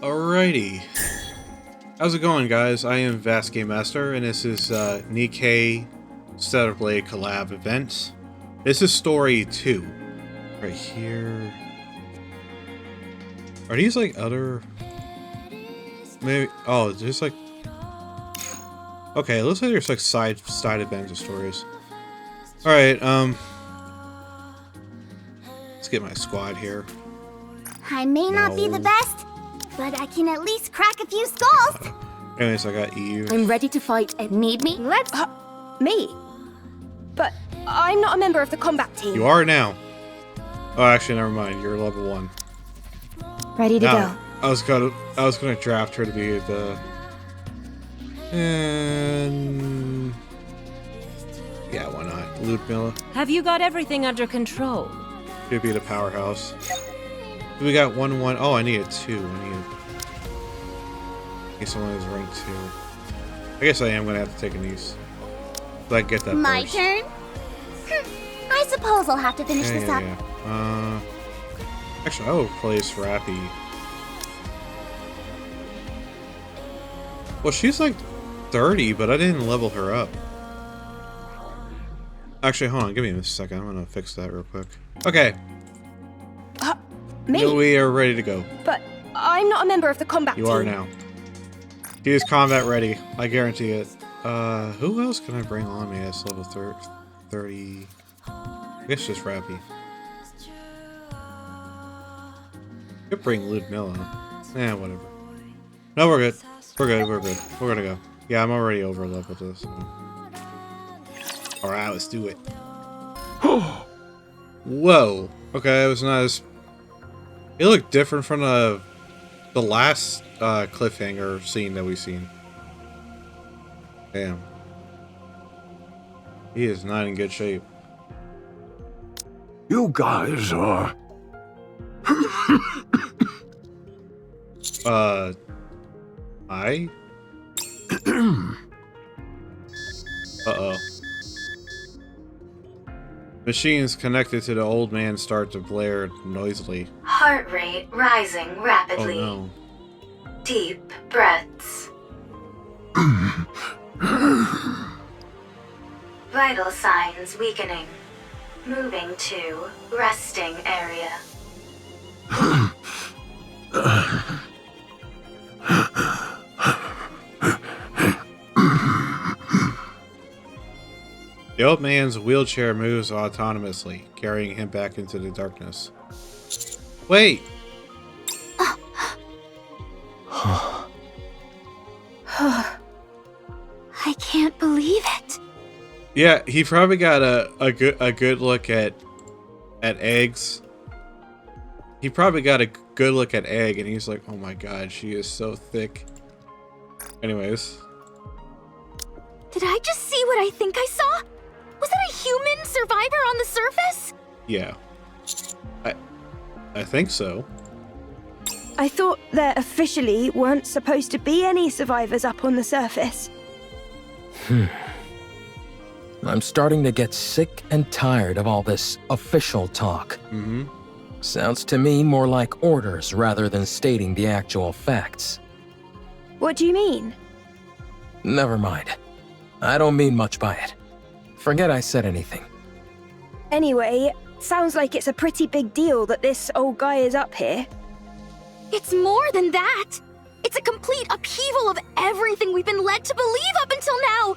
Alrighty. How's it going, guys? I am Vast Game Master, and this is Nikke Stellar Blade collab event. This is story 2. Right here. Are these like other... Maybe... Oh, there's like... Okay, it looks like there's like side events or stories. Alright, let's get my squad here. I may not be the best, but I can at least crack a few skulls. Anyways, I got Eve. I'm ready to fight and Need me? let's... me? But I'm not a member of the combat team. You are now. Oh, actually, never mind. You're level 1. Ready to Now, go. I was gonna draft her to be the... And... Yeah, why not? Ludmilla. Have you got everything under control? She'd be the powerhouse. We got 1-1. Oh, I needed 2. I guess someone is rank 2. I guess I am gonna have to take a niece. So I get that My first. turn? I suppose I'll have to finish this up. Yeah. Actually, I will replace Rappy. Well, she's like 30, but I didn't level her up. Actually, hold on. Give me a second. I'm gonna fix that real quick. Okay. Me? We are ready to go. But I'm not a member of the combat team. You are now. He is combat ready. I guarantee it. Who else can I bring on me as level 30? I guess just Rappy. Could bring Ludmilla. Eh, whatever. No, we're good. We're good. We're good. We're gonna go. Yeah, I'm already over leveled this. So. Alright, let's do it. Whoa. Okay, it was not as... It looked different from the last cliffhanger scene that we've seen. Damn. He is not in good shape. You guys are... I? Uh-oh. Machines connected to the old man start to blare noisily. Heart rate rising rapidly. Oh no. Deep breaths. Vital signs weakening. Moving to resting area. The old man's wheelchair moves autonomously, carrying him back into the darkness. Wait! I can't believe it. Yeah, he probably got a good look at eggs. He probably got a good look at Egg, and he's like, "Oh my god, she is so thick." Anyways, Did I just see what I think I saw? Was that a human survivor on the surface? yeah, I think so. I thought there officially weren't supposed to be any survivors up on the surface. I'm starting to get sick and tired of all this official talk. Mm-hmm. Sounds to me more like orders rather than stating the actual facts. What do you mean? Never mind. I don't mean much by it. Forget I said anything. Anyway, sounds like it's a pretty big deal that this old guy is up here. It's more than that. It's a complete upheaval of everything we've been led to believe up until now.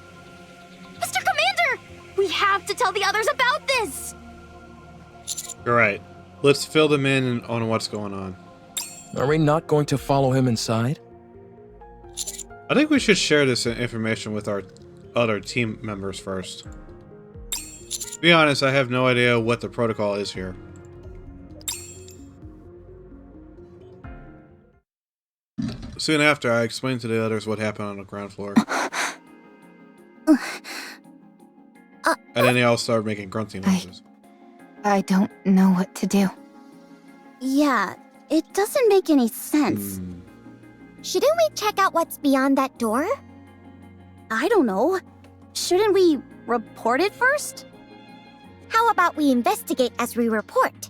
Mr. Commander, we have to tell the others about this. All right, let's fill them in on what's going on. Are we not going to follow him inside? I think we should share this information with our other team members first. To be honest, I have no idea what the protocol is here. Soon after, I explained to the others what happened on the ground floor. And then they all started making grunting noises. I don't know what to do. Yeah, it doesn't make any sense. Shouldn't we check out what's beyond that door? I don't know. Shouldn't we report it first? How about we investigate as we report?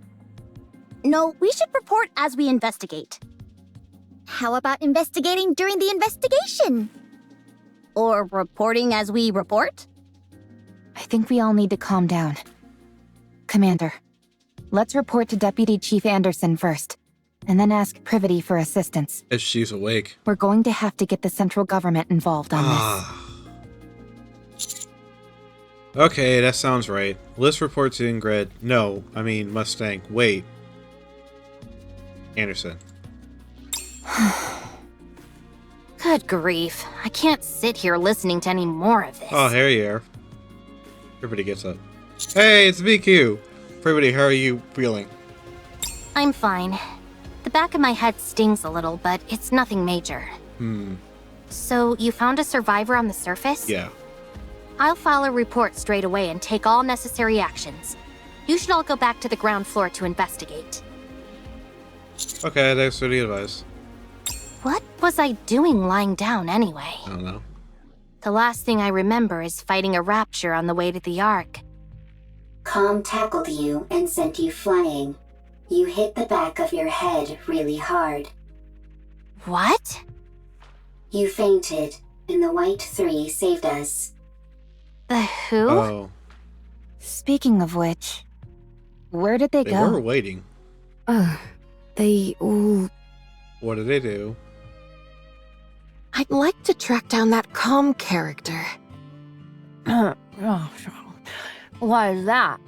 No, we should report as we investigate. How about investigating during the investigation? Or reporting as we report? I think we all need to calm down. Commander, let's report to Deputy Chief Anderson first, and then ask Privity for assistance. If she's awake. We're going to have to get the central government involved on this. Okay, that sounds right. Let's report to Ingrid. No, I mean Mustang. Wait. Anderson. Good grief. I can't sit here listening to any more of this. Oh, here you are. Everybody gets up. Hey, it's BQ. Everybody, how are you feeling? I'm fine. The back of my head stings a little, but it's nothing major. So, you found a survivor on the surface? Yeah. I'll file a report straight away and take all necessary actions. You should all go back to the ground floor to investigate. Okay, thanks for the advice. What was I doing lying down anyway? I don't know. The last thing I remember is fighting a rapture on the way to the Ark. Com tackled you and sent you flying. You hit the back of your head really hard. What? You fainted, and the White Three saved us. The who? Oh, Speaking of which, where did they they go? were waiting. They all... What did they do? I'd like to track down that calm character. Why is that?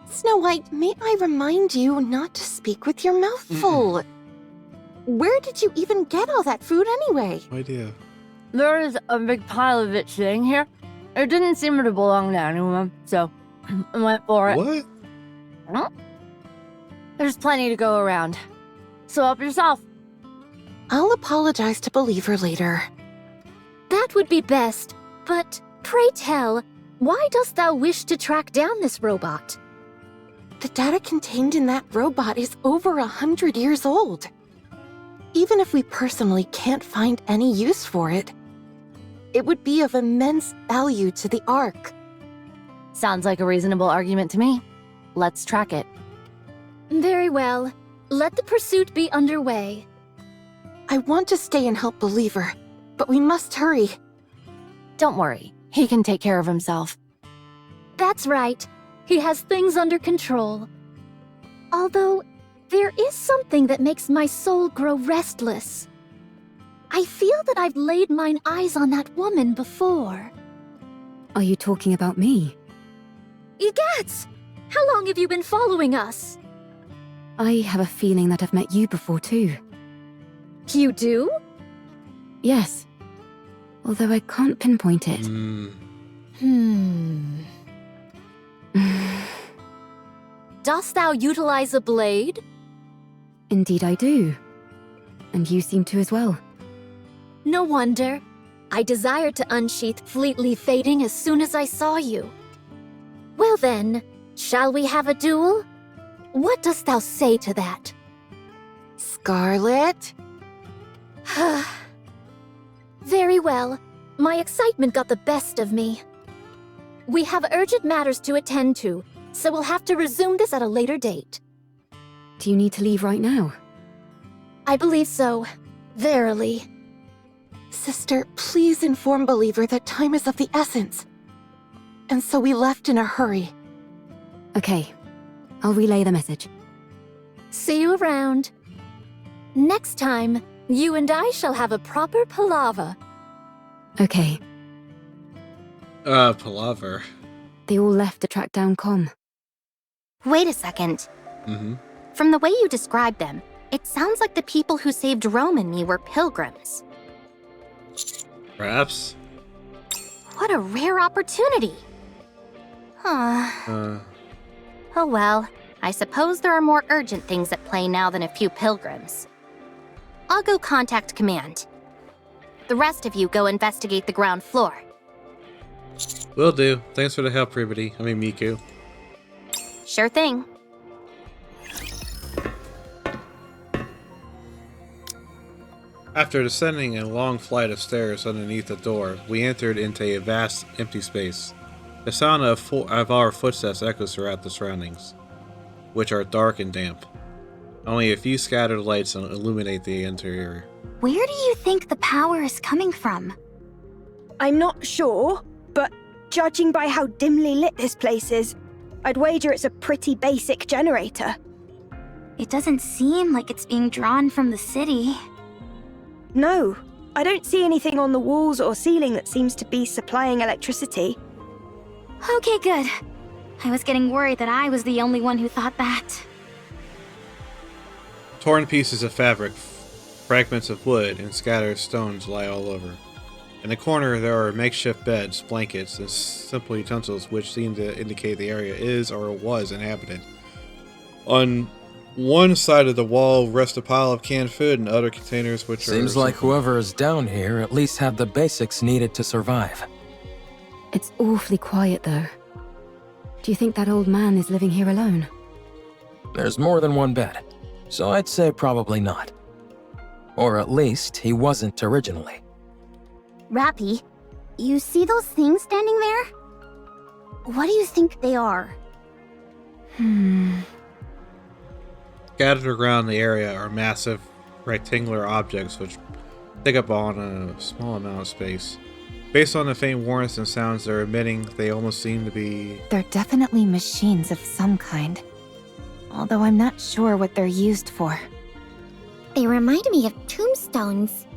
Snow White, may I remind you not to speak with your mouth full? Where did you even get all that food anyway? No idea. There is a big pile of it sitting here. It didn't seem to belong to anyone, so I went for it. What? There's plenty to go around. So help yourself. I'll apologize to Believer later. That would be best, but pray tell, why dost thou wish to track down this robot? The data contained in that robot is over 100 years old. Even if we personally can't find any use for it, it would be of immense value to the Ark. Sounds like a reasonable argument to me. Let's track it. Very well. Let the pursuit be underway. I want to stay and help Believer, but we must hurry. Don't worry. He can take care of himself. That's right. He has things under control. Although, there is something that makes my soul grow restless. I feel that I've laid mine eyes on that woman before. Are you talking about me? Egats! How long have you been following us? I have a feeling that I've met you before too. You do? Yes. Although I can't pinpoint it. Dost thou utilize a blade? Indeed I do. And you seem to as well. No wonder. I desired to unsheath Fleetly Fading as soon as I saw you. Well then, shall we have a duel? What dost thou say to that? Scarlet? Very well. My excitement got the best of me. We have urgent matters to attend to, so we'll have to resume this at a later date. Do you need to leave right now? I believe so. Verily. Sister, please inform Believer that time is of the essence. And so we left in a hurry. Okay. I'll relay the message. See you around. Next time, you and I shall have a proper palaver. Okay. Palaver. They all left to track down Com. Wait a second. From the way you described them, it sounds like the people who saved Rome and me were pilgrims. Perhaps. What a rare opportunity. Oh well, I suppose there are more urgent things at play now than a few pilgrims. I'll go contact command. The rest of you go investigate the ground floor. Will do. Thanks for the help, Privity. I mean, Miku. Sure thing. After descending a long flight of stairs underneath the door, we entered into a vast, empty space. The sound of our footsteps echoes throughout the surroundings, which are dark and damp. Only a few scattered lights illuminate the interior. Where do you think the power is coming from? I'm not sure, but judging by how dimly lit this place is, I'd wager it's a pretty basic generator. It doesn't seem like it's being drawn from the city. No, I don't see anything on the walls or ceiling that seems to be supplying electricity. Okay, good. I was getting worried that I was the only one who thought that. Torn pieces of fabric, fragments of wood, and scattered stones lie all over. In the corner, there are makeshift beds, blankets, and simple utensils which seem to indicate the area is or was inhabited. On one side of the wall rests a pile of canned food and other containers which Seems like whoever is down here at least had the basics needed to survive. It's awfully quiet, though. Do you think that old man is living here alone? There's more than one bed, so I'd say probably not. Or at least he wasn't originally. Rappy, you see those things standing there? What do you think they are? Scattered around the area are massive rectangular objects which take up on a small amount of space. Based on the faint warmth and sounds they're emitting, they almost seem to be... They're definitely machines of some kind. Although I'm not sure what they're used for. They remind me of tombstones.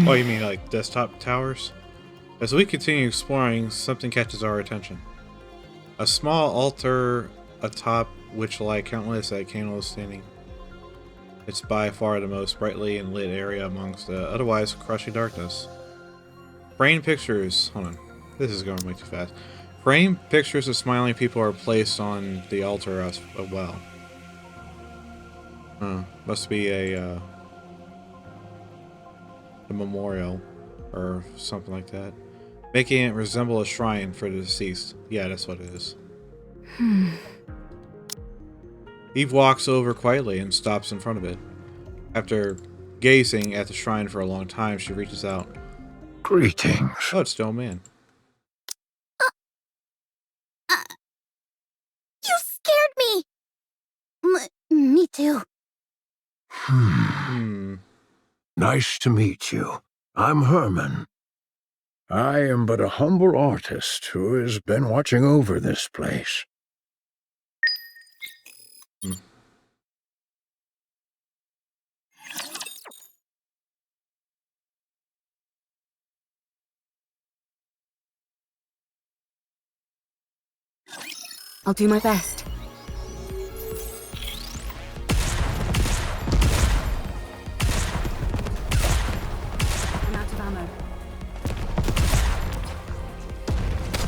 Oh, you mean like desktop towers? As we continue exploring, something catches our attention. A small altar atop which lie countless candles standing. It's by far the most brightly lit area amongst the otherwise crushing darkness. Framed pictures... Hold on. This is going way too fast. Framed pictures of smiling people are placed on the altar as well. Must be a memorial or something like that. Making it resemble a shrine for the deceased. Yeah, that's what it is. Eve walks over quietly and stops in front of it. After gazing at the shrine for a long time, she reaches out. Greetings. Oh, it's still a man. You scared me! Me too. Nice to meet you. I'm Hermin. I am but a humble artist who has been watching over this place. I'll do my best. I'm out of ammo.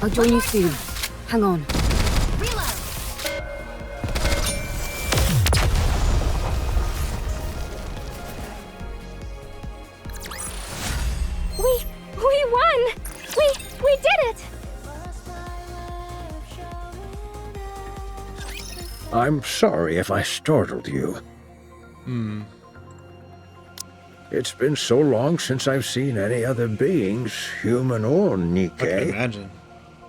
I'll join you soon. Hang on. We won! We did it! I'm sorry if I startled you. It's been so long since I've seen any other beings, human or Nikke, I can imagine,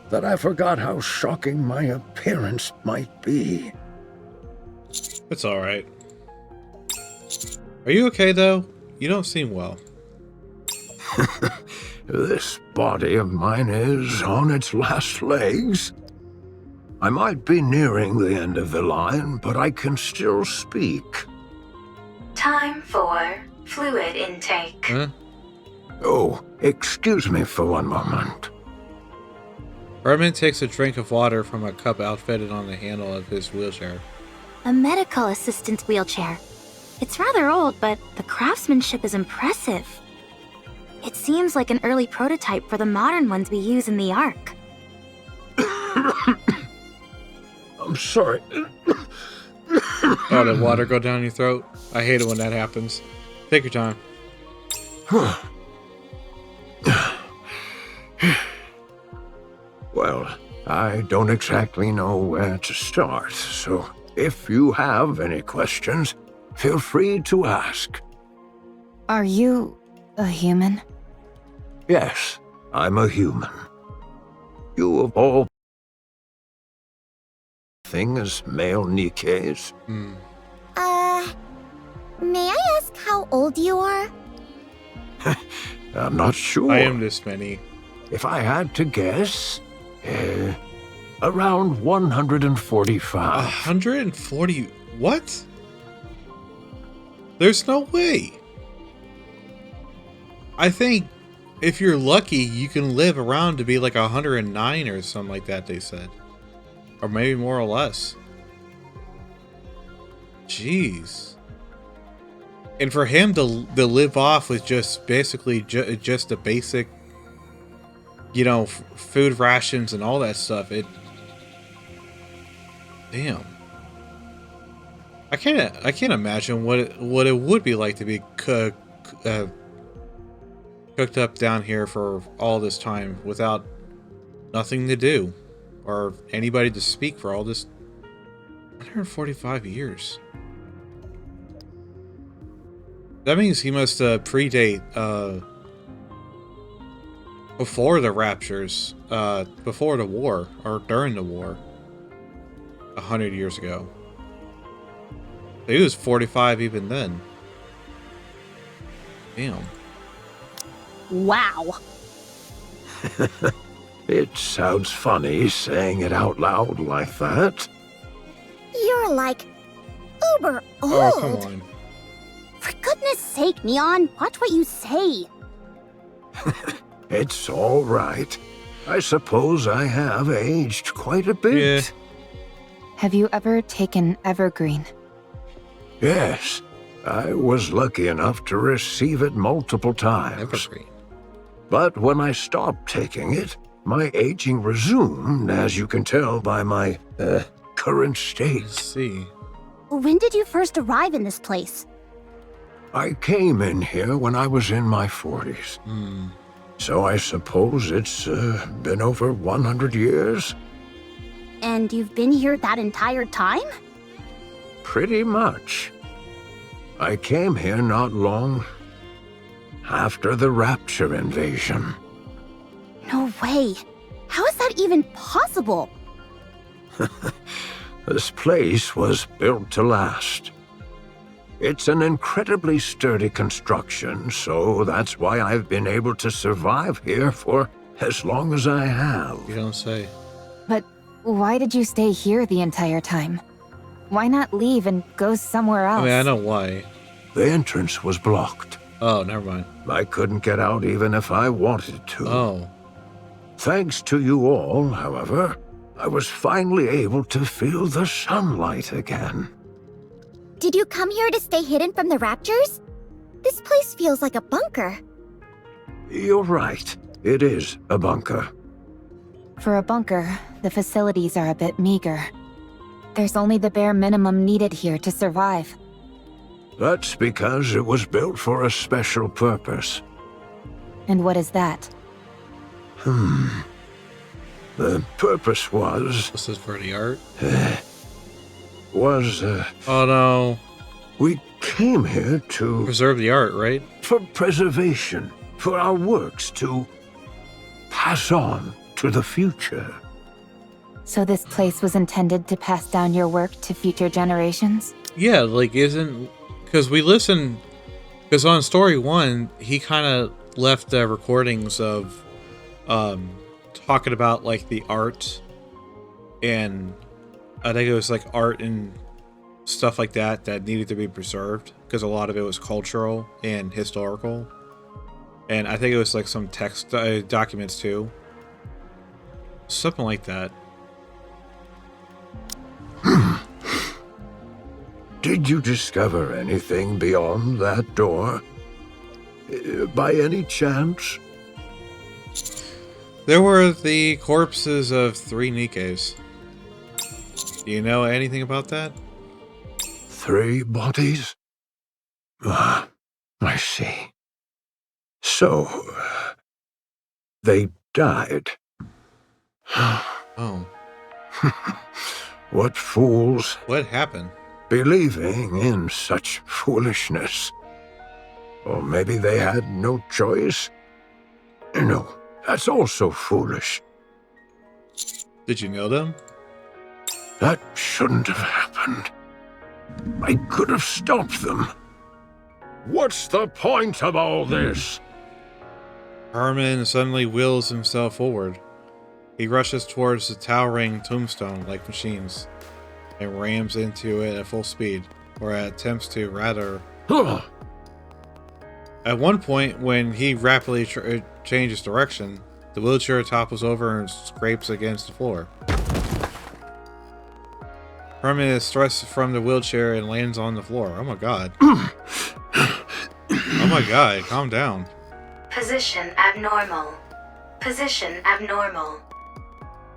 that I forgot how shocking my appearance might be. It's alright. Are you okay, though? You don't seem well. This body of mine is on its last legs. I might be nearing the end of the line, but I can still speak. Time for fluid intake. Huh? Oh, excuse me for one moment. Hermin takes a drink of water from a cup outfitted on the handle of his wheelchair. A medical assistant's wheelchair. It's rather old, but the craftsmanship is impressive. It seems like an early prototype for the modern ones we use in the Ark. I'm sorry. Oh, did water go down your throat? I hate it when that happens. Take your time. Well, I don't exactly know where to start, so if you have any questions, feel free to ask. Are you a human? Yes, I'm a human. You of all thing as male Nikkes? May I ask how old you are? I'm not sure. I am this many. If I had to guess, around 145. 140? What? There's no way. I think if you're lucky, you can live around to be like 109 or something like that, they said. Or maybe more or less. Jeez. And for him to live off with just basically just the basic, you know, food rations and all that stuff, damn. I can't imagine what it would be like to be cooked up down here for all this time without nothing to do or anybody to speak for all this 145 years. That means he must predate before the raptures, before the war or during the war 100 years ago. He was 45 even then. Damn. Wow. It sounds funny saying it out loud like that. You're like uber old. Oh, come on. For goodness sake, Neon, watch what you say. It's all right. I suppose I have aged quite a bit. Yeah. Have you ever taken Evergreen? Yes, I was lucky enough to receive it multiple times. Evergreen. But when I stopped taking it, my aging resumed, as you can tell by my, current state. Let's see. When did you first arrive in this place? I came in here when I was in my 40s. So I suppose it's, been over 100 years? And you've been here that entire time? Pretty much. I came here not long after the Rapture invasion. No way. How is that even possible? This place was built to last. It's an incredibly sturdy construction, so that's why I've been able to survive here for as long as I have. You don't say. But why did you stay here the entire time? Why not leave and go somewhere else? I mean, I know why. The entrance was blocked. Oh, never mind. I couldn't get out even if I wanted to. Oh. Thanks to you all, however, I was finally able to feel the sunlight again. Did you come here to stay hidden from the Raptures? This place feels like a bunker. You're right. It is a bunker. For a bunker, the facilities are a bit meager. There's only the bare minimum needed here to survive. That's because it was built for a special purpose. And what is that? The purpose was... This is for the art? Oh no. We came here to... Preserve the art, right? For preservation. For our works to pass on to the future. So this place was intended to pass down your work to future generations? Yeah, like isn't... Because we listened... Because on Story 1, he kind of left the recordings of talking about like the art and I think it was like art and stuff like that that needed to be preserved because a lot of it was cultural and historical. And I think it was like some text documents too. Something like that. Did you discover anything beyond that door? By any chance? There were the corpses of 3 Nikkes. Do you know anything about that? 3 bodies? Ah, I see. So, they died. Oh. What fools. What happened? Believing in such foolishness. Or maybe they had no choice. No, that's also foolish. Did you know them? That shouldn't have happened. I could have stopped them. What's the point of all this? Hermin suddenly wheels himself forward. He rushes towards the towering tombstone like machines and rams into it at full speed, or attempts to, rather. At one point, when he rapidly changes direction, the wheelchair topples over and scrapes against the floor. Hermin is thrust from the wheelchair and lands on the floor. Oh my god. Oh my god, calm down. Position abnormal. Position abnormal.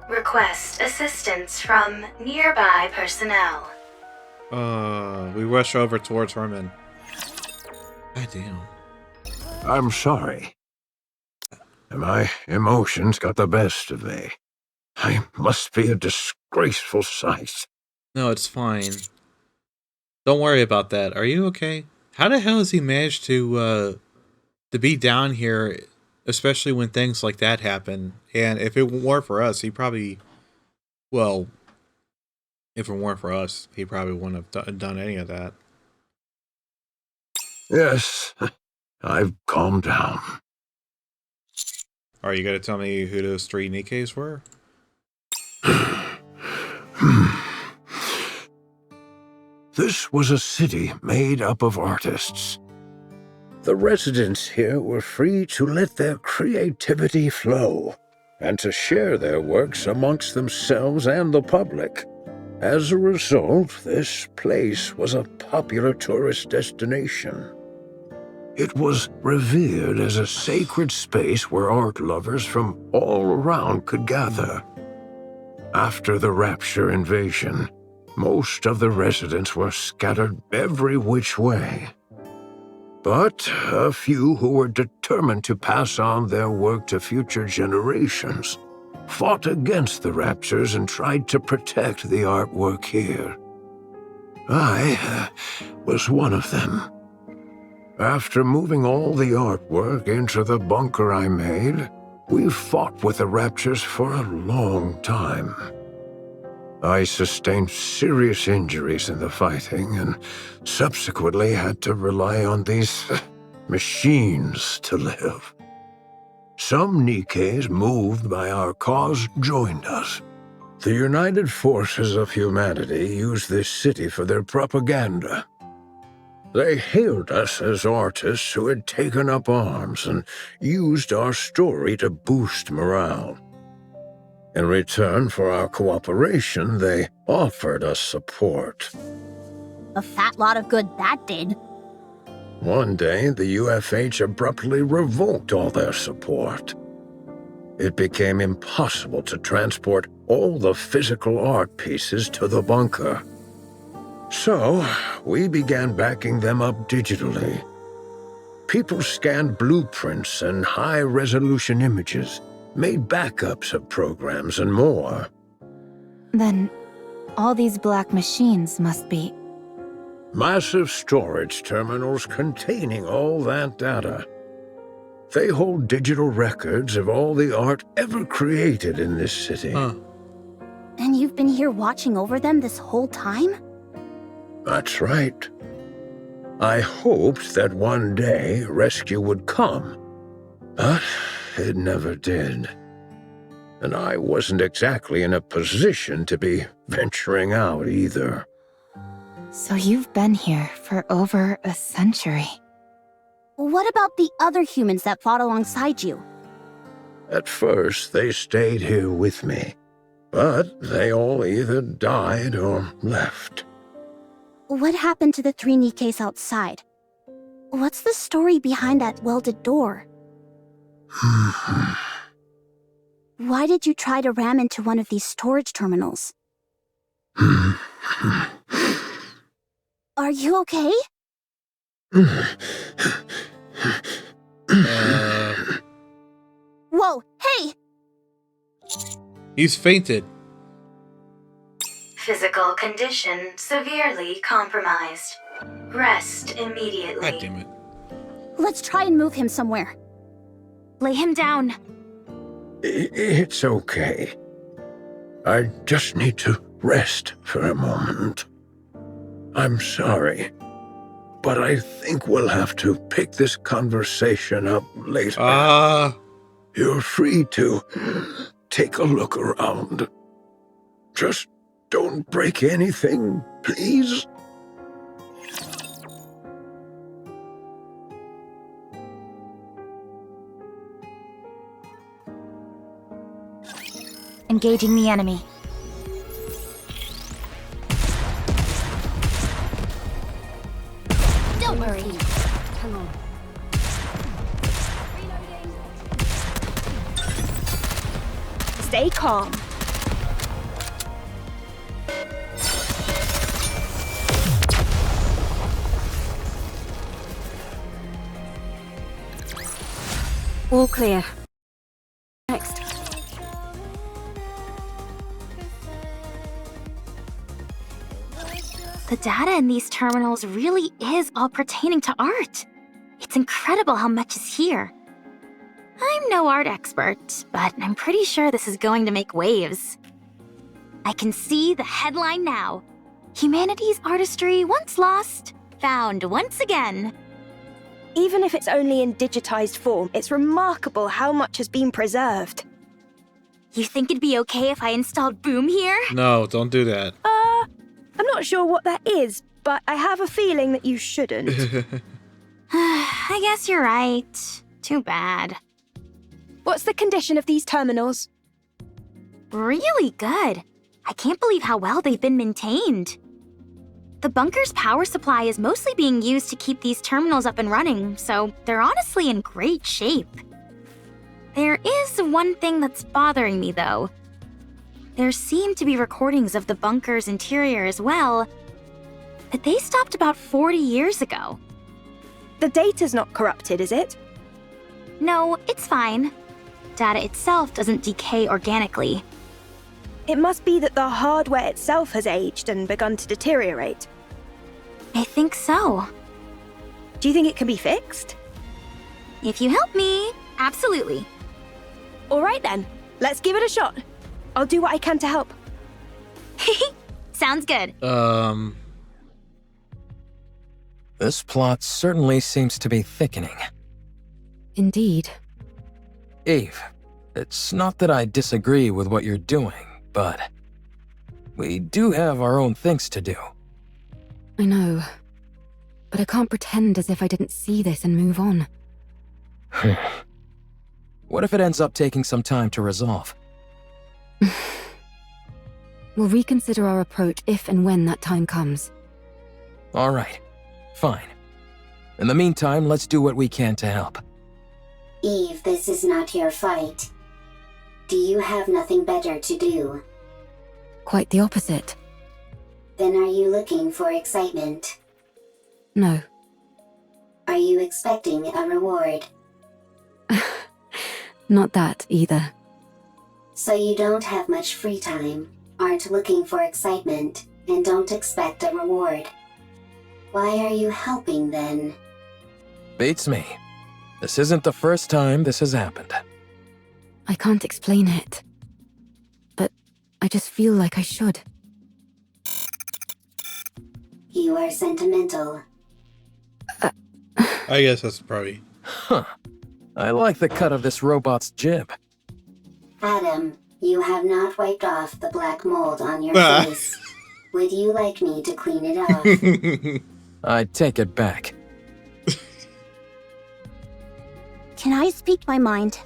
Request assistance from nearby personnel. We rush over towards Hermin. God damn. I'm sorry. My emotions got the best of me. I must be a disgraceful sight. No, it's fine. Don't worry about that. Are you okay? How the hell has he managed to be down here, especially when things like that happen? And if it weren't for us, he probably, well, if it weren't for us, he probably wouldn't have done any of that. Yes, I've calmed down. Are you going to tell me who those 3 Nikkes were? This was a city made up of artists. The residents here were free to let their creativity flow and to share their works amongst themselves and the public. As a result, this place was a popular tourist destination. It was revered as a sacred space where art lovers from all around could gather. After the Rapture invasion, most of the residents were scattered every which way. But a few who were determined to pass on their work to future generations fought against the Raptures and tried to protect the artwork here. I was one of them. After moving all the artwork into the bunker I made, we fought with the Raptures for a long time. I sustained serious injuries in the fighting and subsequently had to rely on these machines to live. Some Nikkes moved by our cause joined us. The United Forces of Humanity used this city for their propaganda. They hailed us as artists who had taken up arms and used our story to boost morale. In return for our cooperation, they offered us support. A fat lot of good that did. One day, the UFH abruptly revoked all their support. It became impossible to transport all the physical art pieces to the bunker. So, we began backing them up digitally. People scanned blueprints and high-resolution images, made backups of programs and more. Then, all these black machines must be... Massive storage terminals containing all that data. They hold digital records of all the art ever created in this city. And you've been here watching over them this whole time? That's right. I hoped that one day rescue would come, but it never did. And I wasn't exactly in a position to be venturing out either. So you've been here for over a century. What about the other humans that fought alongside you? At first, they stayed here with me, but they all either died or left. What happened to the 3 Nikkes outside? What's the story behind that welded door? Why did you try to ram into one of these storage terminals? Are you okay? Whoa, hey! He's fainted. Physical condition severely compromised. Rest immediately. God damn it. Let's try and move him somewhere. Lay him down. It's okay. I just need to rest for a moment. I'm sorry. but I think we'll have to pick this conversation up later. You're free to take a look around. Just don't break anything, please. Engaging the enemy. Don't worry. Come on. Stay calm. All clear. Next. The data in these terminals really is all pertaining to art. It's incredible how much is here. I'm no art expert, but I'm pretty sure this is going to make waves. I can see the headline now. Humanity's artistry once lost, found once again. Even if it's only in digitized form, it's remarkable how much has been preserved. You think it'd be okay if I installed Boom here? No, don't do that. I'm not sure what that is, but I have a feeling that you shouldn't. I guess you're right. Too bad. What's the condition of these terminals? Really good. I can't believe how well they've been maintained. The bunker's power supply is mostly being used to keep these terminals up and running, so they're honestly in great shape. There is one thing that's bothering me, though. There seem to be recordings of the bunker's interior as well, but they stopped about 40 years ago. The data's not corrupted, is it? No, it's fine. Data itself doesn't decay organically. It must be that the hardware itself has aged and begun to deteriorate. I think so. Do you think it can be fixed? If you help me, absolutely. All right then, let's give it a shot. I'll do what I can to help. Sounds good. This plot certainly seems to be thickening. Indeed. Eve, it's not that I disagree with what you're doing, but we do have our own things to do. I know. But I can't pretend as if I didn't see this and move on. What if it ends up taking some time to resolve? We'll reconsider our approach if and when that time comes. All right. Fine. In the meantime, let's do what we can to help. Eve, this is not your fight. Do you have nothing better to do? Quite the opposite. Then are you looking for excitement? No. Are you expecting a reward? Not that either. So you don't have much free time, aren't looking for excitement, and don't expect a reward. Why are you helping then? Beats me. This isn't the first time this has happened. I can't explain it. But I just feel like I should. You are sentimental. I guess that's probably... Huh. I like the cut of this robot's jib. Adam, you have not wiped off the black mold on your face. Would you like me to clean it off? I take it back. Can I speak my mind?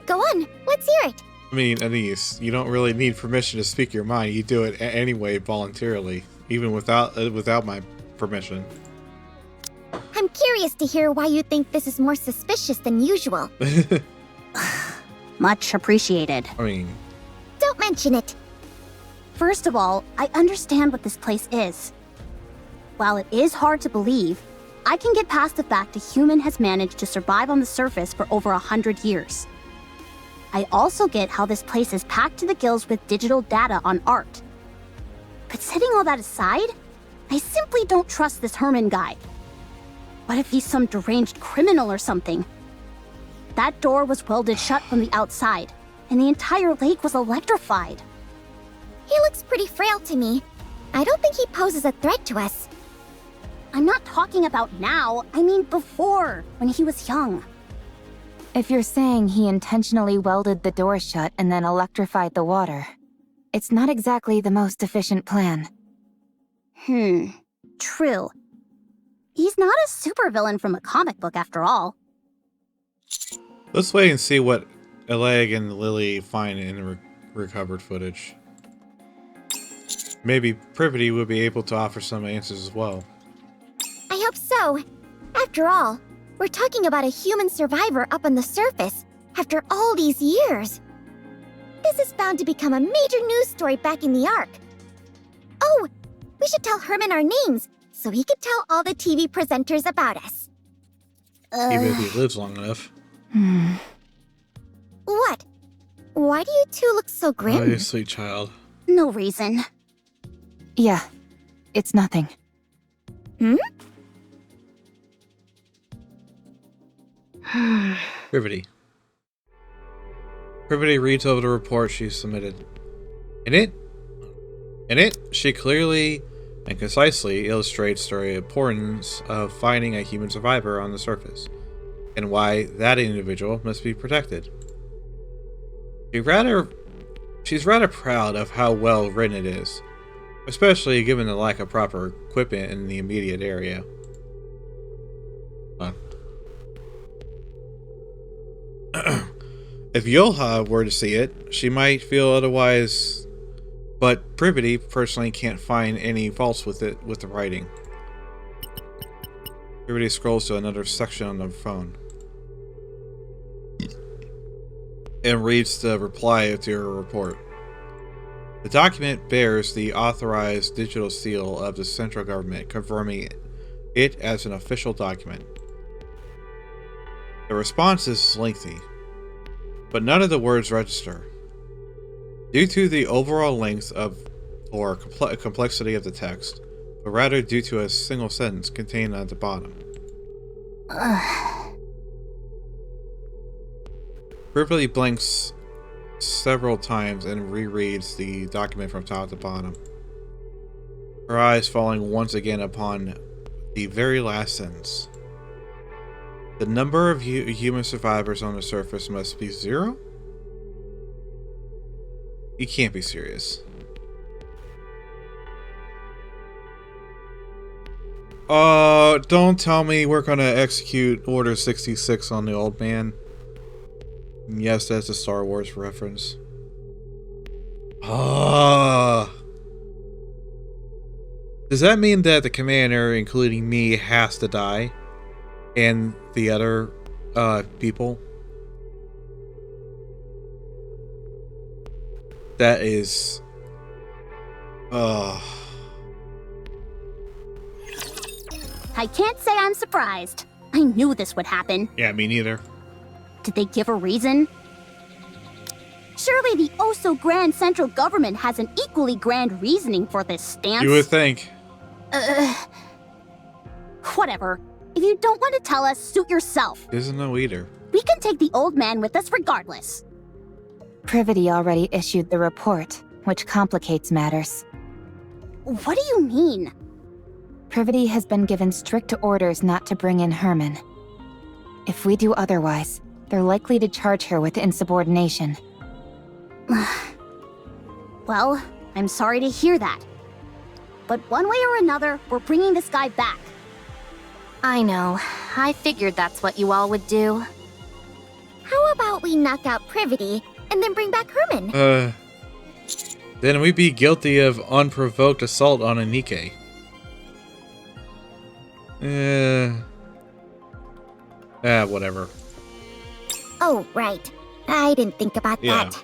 Go on, let's hear it. I mean, Anise, you don't really need permission to speak your mind. You do it anyway voluntarily, even without my permission. I'm curious to hear why you think this is more suspicious than usual. Much appreciated. I mean... Don't mention it. First of all, I understand what this place is. While it is hard to believe, I can get past the fact a human has managed to survive on the surface for over 100 years. I also get how this place is packed to the gills with digital data on art. But setting all that aside, I simply don't trust this Hermin guy. What if he's some deranged criminal or something? That door was welded shut from the outside, and the entire lake was electrified. He looks pretty frail to me. I don't think he poses a threat to us. I'm not talking about now. I mean before, when he was young. If you're saying he intentionally welded the door shut and then electrified the water, it's not exactly the most efficient plan. True. He's not a supervillain from a comic book after all. Let's wait and see what Oleg and Lily find in the recovered footage. Maybe Privity will be able to offer some answers as well. I hope so. After all, we're talking about a human survivor up on the surface after all these years. This is bound to become a major news story back in the Ark. Oh, we should tell Hermin our names so he can tell all the TV presenters about us. Even if he lives long enough. What? Why do you two look so grim? Oh, you sweet child. No reason. Yeah, it's nothing. Privity. Privity reads over the report she submitted. In it, she clearly and concisely illustrates the importance of finding a human survivor on the surface, and why that individual must be protected. She's rather proud of how well written it is, especially given the lack of proper equipment in the immediate area. If Yoha were to see it, she might feel otherwise, but Privity personally can't find any faults with the writing. Privity scrolls to another section on the phone and reads the reply to her report. The document bears the authorized digital seal of the central government, confirming it as an official document. The response is lengthy, but none of the words register. Due to the overall length of or complexity of the text, but rather due to a single sentence contained at the bottom. Privily blinks several times and rereads the document from top to bottom, her eyes falling once again upon the very last sentence. The number of human survivors on the surface must be 0? You can't be serious. Don't tell me we're gonna execute Order 66 on the old man. Yes, that's a Star Wars reference. Does that mean that the commander, including me, has to die? And the other people? That is... I can't say I'm surprised. I knew this would happen. Yeah, me neither. Did they give a reason? Surely the oh-so-grand central government has an equally grand reasoning for this stance. You would think. Whatever. If you don't want to tell us, suit yourself. Doesn't know either. We can take the old man with us regardless. Privity already issued the report, which complicates matters. What do you mean? Privity has been given strict orders not to bring in Hermin. If we do otherwise, they're likely to charge her with insubordination. Well, I'm sorry to hear that. But one way or another, we're bringing this guy back. I know. I figured that's what you all would do. How about we knock out Privity and then bring back Hermin? Then we'd be guilty of unprovoked assault on a Nikke. Whatever. Oh, right. I didn't think about that.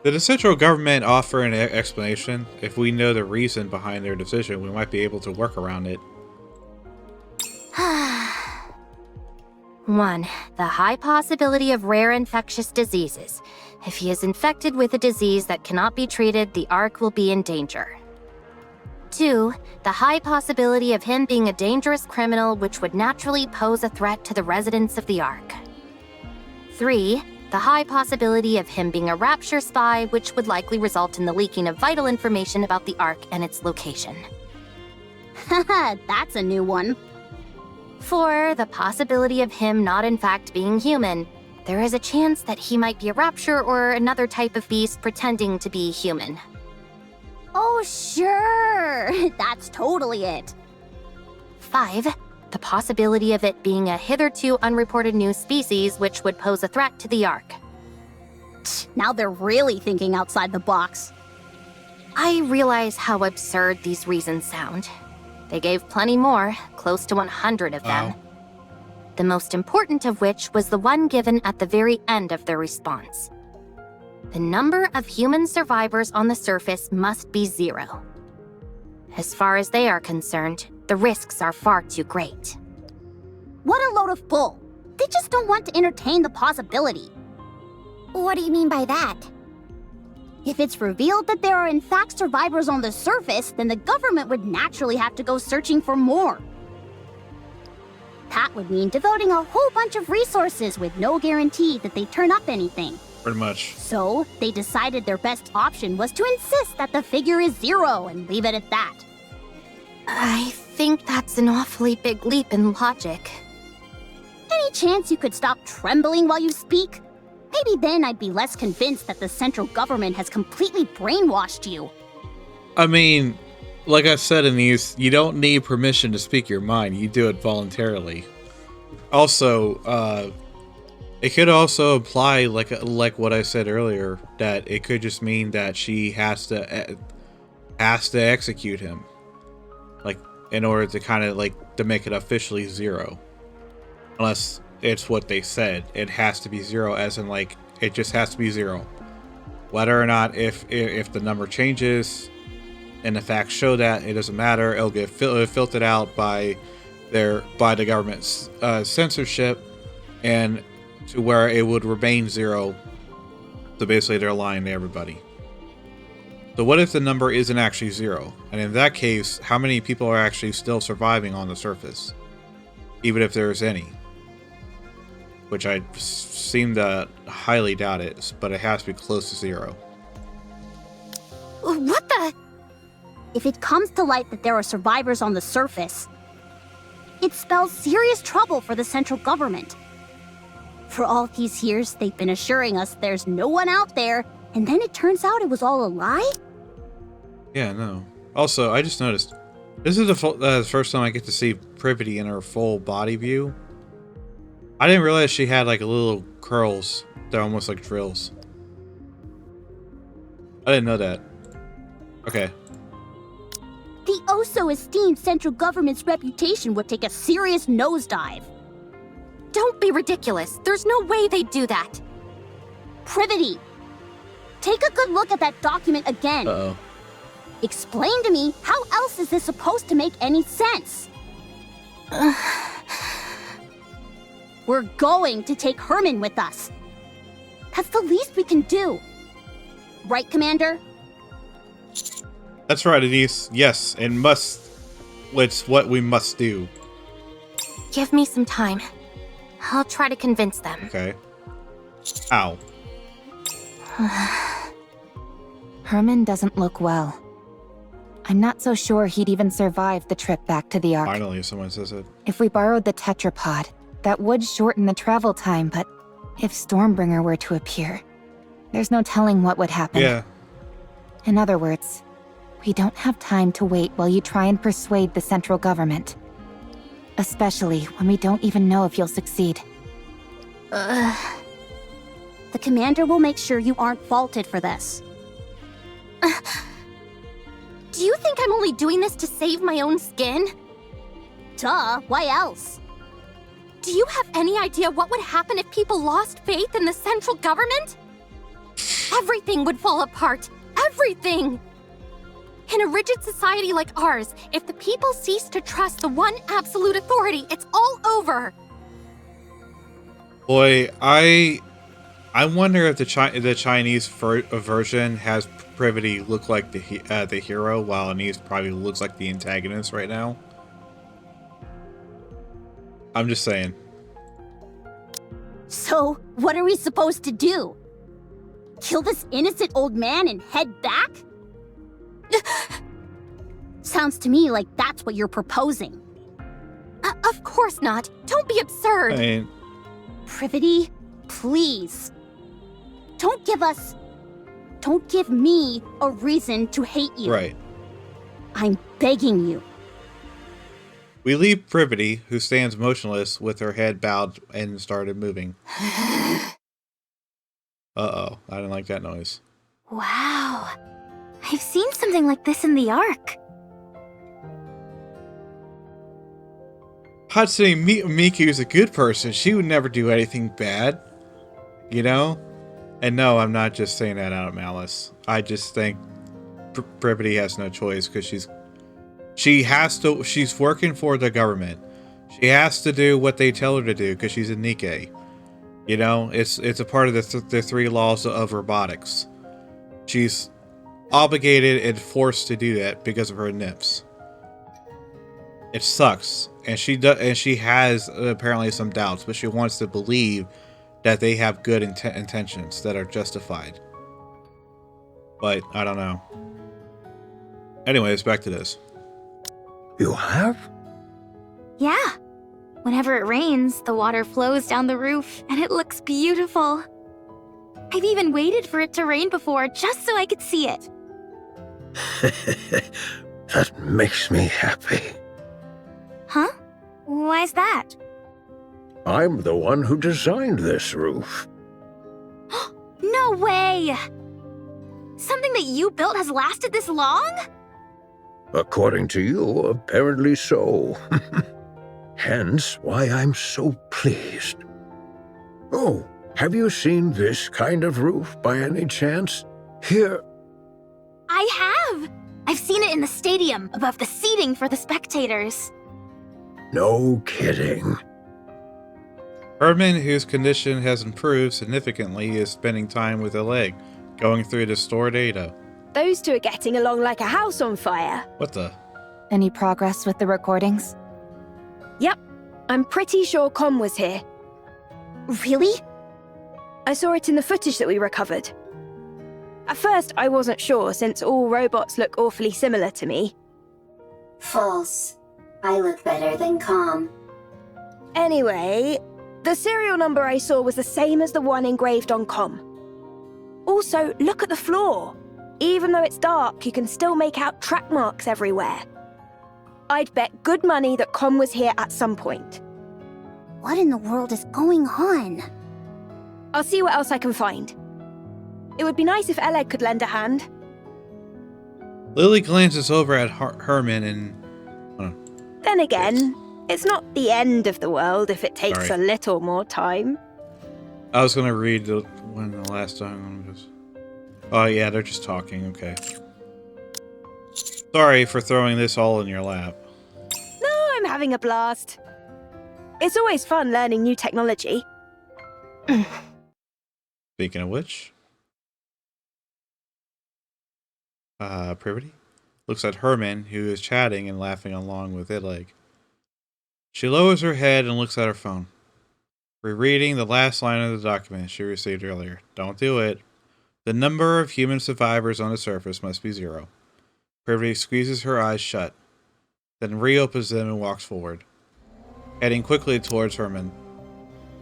Did the central government offer an explanation? If we know the reason behind their decision, we might be able to work around it. 1. The high possibility of rare infectious diseases. If he is infected with a disease that cannot be treated, the Ark will be in danger. 2. The high possibility of him being a dangerous criminal which would naturally pose a threat to the residents of the Ark. 3. The high possibility of him being a Rapture spy which would likely result in the leaking of vital information about the Ark and its location. Haha, that's a new one. For the possibility of him not in fact being human, there is a chance that he might be a rapture or another type of beast pretending to be human. Oh, sure. That's totally it. 5. The possibility of it being a hitherto unreported new species which would pose a threat to the Ark. Now they're really thinking outside the box. I realize how absurd these reasons sound. They gave plenty more, close to 100 of them. Wow. The most important of which was the one given at the very end of their response. The number of human survivors on the surface must be 0. As far as they are concerned, the risks are far too great. What a load of bull. They just don't want to entertain the possibility. What do you mean by that? If it's revealed that there are in fact survivors on the surface, then the government would naturally have to go searching for more. That would mean devoting a whole bunch of resources with no guarantee that they turn up anything. Pretty much. So, they decided their best option was to insist that the figure is 0 and leave it at that. I think that's an awfully big leap in logic. Any chance you could stop trembling while you speak? Maybe then I'd be less convinced that the central government has completely brainwashed you. I mean, like I said in these, you don't need permission to speak your mind. You do it voluntarily. Also, it could also imply, like what I said earlier, that it could just mean that she has to execute him, like in order to kind of like to make it officially 0. Unless it's what they said, it has to be 0, as in like it just has to be 0. Whether or not if the number changes and the facts show that, it doesn't matter. It'll get filtered out by the government's censorship, and to where it would remain 0. So basically they're lying to everybody. So what if the number isn't actually 0? And in that case, how many people are actually still surviving on the surface? Even if there's any. Which I seem to highly doubt it, but it has to be close to 0. What the? If it comes to light that there are survivors on the surface, it spells serious trouble for the central government. For all these years, they've been assuring us there's no one out there, and then it turns out it was all a lie? Yeah, no. Also, I just noticed, this is the first time I get to see Privity in her full body view. I didn't realize she had like little curls. They're almost like drills. I didn't know that. Okay. The oh-so-esteemed central government's reputation would take a serious nosedive. Don't be ridiculous. There's no way they'd do that. Privity, take a good look at that document again. Uh-oh. Explain to me, how else is this supposed to make any sense? We're going to take Hermin with us. That's the least we can do. Right, Commander? That's right, Anise. Yes, and must. It's what we must do. Give me some time. I'll try to convince them. Okay. Ow. Hermin doesn't look well. I'm not so sure he'd even survive the trip back to the Ark. Finally, someone says it. If we borrowed the tetrapod, that would shorten the travel time, but if Stormbringer were to appear, there's no telling what would happen. Yeah. In other words, we don't have time to wait while you try and persuade the central government. Especially when we don't even know if you'll succeed. The commander will make sure you aren't faulted for this. Do you think I'm only doing this to save my own skin? Duh, why else? Do you have any idea what would happen if people lost faith in the central government? Everything would fall apart. Everything! In a rigid society like ours, if the people cease to trust the one absolute authority, it's all over. Boy, I wonder if the Chinese version has Privity look like the hero, while Anise probably looks like the antagonist right now. I'm just saying. So, what are we supposed to do? Kill this innocent old man and head back? Sounds to me like that's what you're proposing. Of course not. Don't be absurd. I mean, Privity, please. Don't give me a reason to hate you. right. I'm begging you. We leave Privity, who stands motionless with her head bowed and started moving. Uh-oh, I didn't like that noise. Wow. I've seen something like this in the Ark. Hatsune Miku is a good person. She would never do anything bad. You know? And no, I'm not just saying that out of malice. I just think Privity has no choice because she's working for the government. She has to do what they tell her to do because she's a Nikke. You know, it's a part of the three laws of robotics. She's obligated and forced to do that because of her nips. It sucks, and she has apparently some doubts, but she wants to believe that they have good intentions that are justified. But I don't know. Anyways, back to this. You have? Yeah. Whenever it rains, the water flows down the roof, and it looks beautiful. I've even waited for it to rain before, just so I could see it. That makes me happy. Huh? Why's that? I'm the one who designed this roof. No way! Something that you built has lasted this long? According to you, apparently so. Hence why I'm so pleased. Oh, have you seen this kind of roof by any chance? Here. I have! I've seen it in the stadium, above the seating for the spectators. No kidding. Hermin, whose condition has improved significantly, is spending time with a leg, going through the store data. Those two are getting along like a house on fire. What the? Any progress with the recordings? Yep. I'm pretty sure Com was here. Really? I saw it in the footage that we recovered. At first, I wasn't sure, since all robots look awfully similar to me. False. I look better than Com. Anyway, the serial number I saw was the same as the one engraved on Com. Also, look at the floor. Even though it's dark, you can still make out track marks everywhere. I'd bet good money that Com was here at some point. What in the world is going on? I'll see what else I can find. It would be nice if Oleg could lend a hand. Lily glances over at Hermin and... Then again, it's not the end of the world if it takes a little more time. I was going to read the last time. Oh yeah, they're just talking, okay. Sorry for throwing this all in your lap. No, I'm having a blast. It's always fun learning new technology. Speaking of which... Privity looks at Hermin, who is chatting and laughing along with Idleg. She lowers her head and looks at her phone. Rereading the last line of the document she received earlier. Don't do it. The number of human survivors on the surface must be 0. Privity squeezes her eyes shut, then reopens them and walks forward, heading quickly towards Hermin.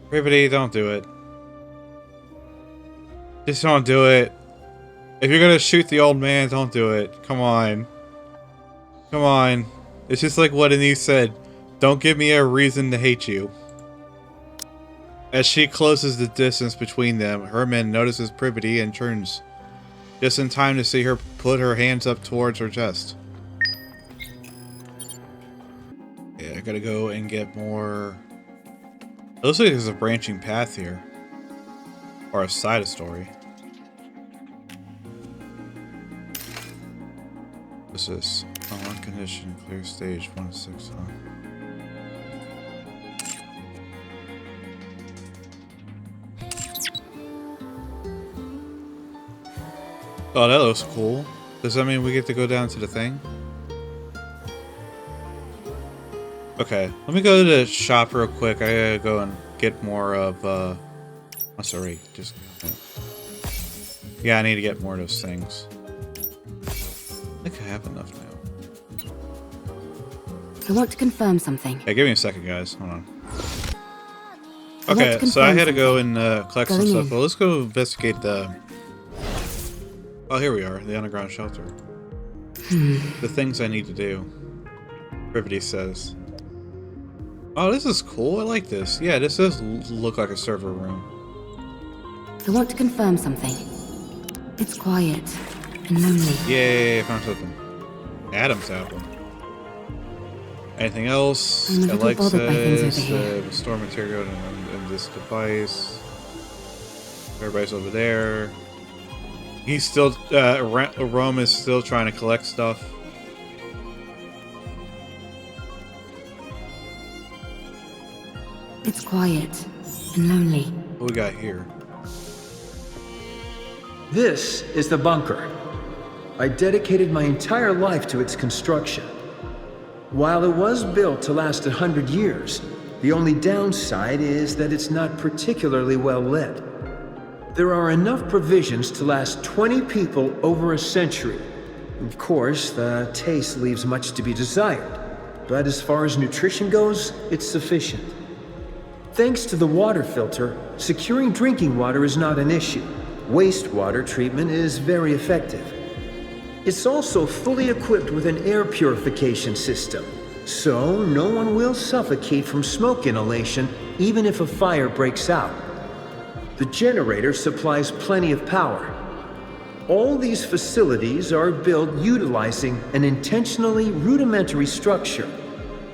Privity, don't do it. Just don't do it. If you're gonna shoot the old man, don't do it. Come on. Come on. It's just like what Anise said. Don't give me a reason to hate you. As she closes the distance between them, Hermin notices Privity and turns, just in time to see her put her hands up towards her chest. Yeah, I gotta go and get more... It looks like there's a branching path here. Or a side story. What's this? On one condition, clear stage 1-6, huh? Oh, that looks cool. Does that mean we get to go down to the thing? Okay, let me go to the shop real quick. I gotta go and get more of, oh, sorry, just... Yeah, I need to get more of those things. I think I have enough now. I want to confirm something. Hey, give me a second, guys. Hold on. Okay, so I had to go and collect some stuff. Well, let's go investigate the... Oh, here we are. The underground shelter. The things I need to do. Privity says. Oh, this is cool. I like this. Yeah, this does look like a server room. I want to confirm something. It's quiet and lonely. Yay, I found something. Adam's apple. Anything else? I'm a little bothered by things over here. Restore material in this device. Everybody's over there. He's still, Rome is still trying to collect stuff. It's quiet and lonely. What we got here? This is the bunker. I dedicated my entire life to its construction. While it was built to last 100 years, the only downside is that it's not particularly well lit. There are enough provisions to last 20 people over a century. Of course, the taste leaves much to be desired, but as far as nutrition goes, it's sufficient. Thanks to the water filter, securing drinking water is not an issue. Wastewater treatment is very effective. It's also fully equipped with an air purification system, so no one will suffocate from smoke inhalation even if a fire breaks out. The generator supplies plenty of power. All these facilities are built utilizing an intentionally rudimentary structure.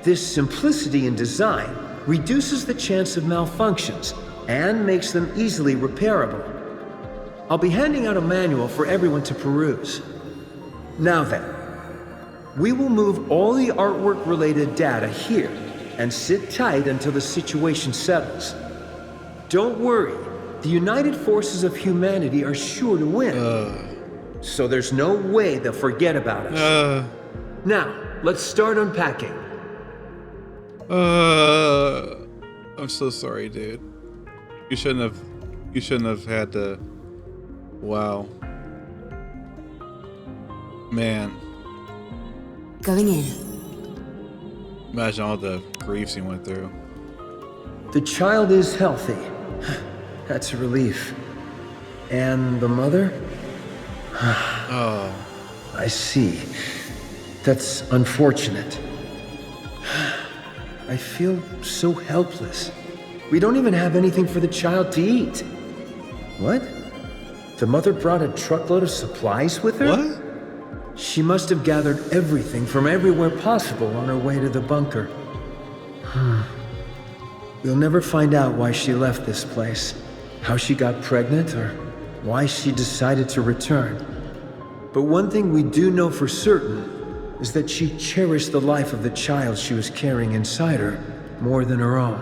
This simplicity in design reduces the chance of malfunctions and makes them easily repairable. I'll be handing out a manual for everyone to peruse. Now then, we will move all the artwork-related data here and sit tight until the situation settles. Don't worry, the United Forces of Humanity are sure to win. So there's no way they'll forget about us. Now, let's start unpacking. I'm so sorry, dude. You shouldn't have had to... Wow. Man. Going in. Imagine all the griefs he went through. The child is healthy. That's a relief. And the mother? Oh. I see. That's unfortunate. I feel so helpless. We don't even have anything for the child to eat. What? The mother brought a truckload of supplies with her? What? She must have gathered everything from everywhere possible on her way to the bunker. We'll never find out why she left this place, how she got pregnant, or why she decided to return. But one thing we do know for certain is that she cherished the life of the child she was carrying inside her more than her own.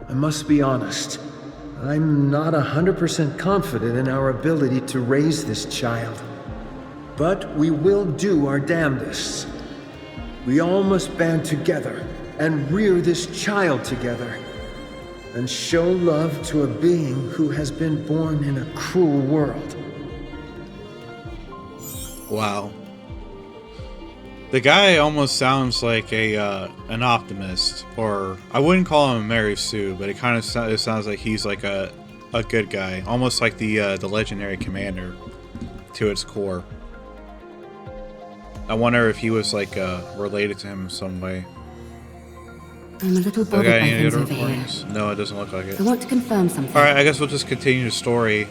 I must be honest. I'm not 100% confident in our ability to raise this child. But we will do our damnedest. We all must band together and rear this child together, and show love to a being who has been born in a cruel world. Wow. The guy almost sounds like an optimist, or I wouldn't call him a Mary Sue, but it kind of sounds like he's like a good guy, almost like the legendary commander to its core. I wonder if he was like related to him in some way. I'm a little bothered by things over here. No, it doesn't look like it. I want to confirm something. All right, I guess we'll just continue the story.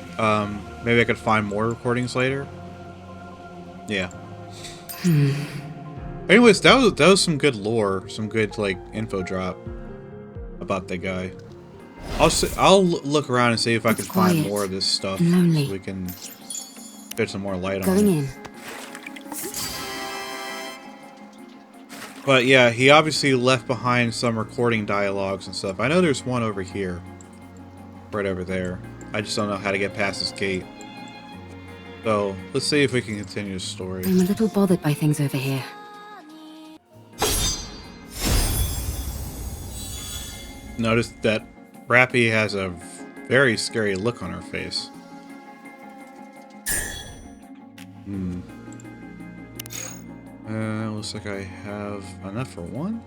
Maybe I could find more recordings later. Yeah. Anyways, that was some good lore, some good like info drop about that guy. I'll look around and see if I can find more of this stuff, so we can get some more light on it. But yeah, he obviously left behind some recording dialogues and stuff. I know there's one over here, right over there. I just don't know how to get past this gate. So let's see if we can continue the story. I'm a little bothered by things over here. Notice that Rappy has a very scary look on her face. Looks like I have enough for one.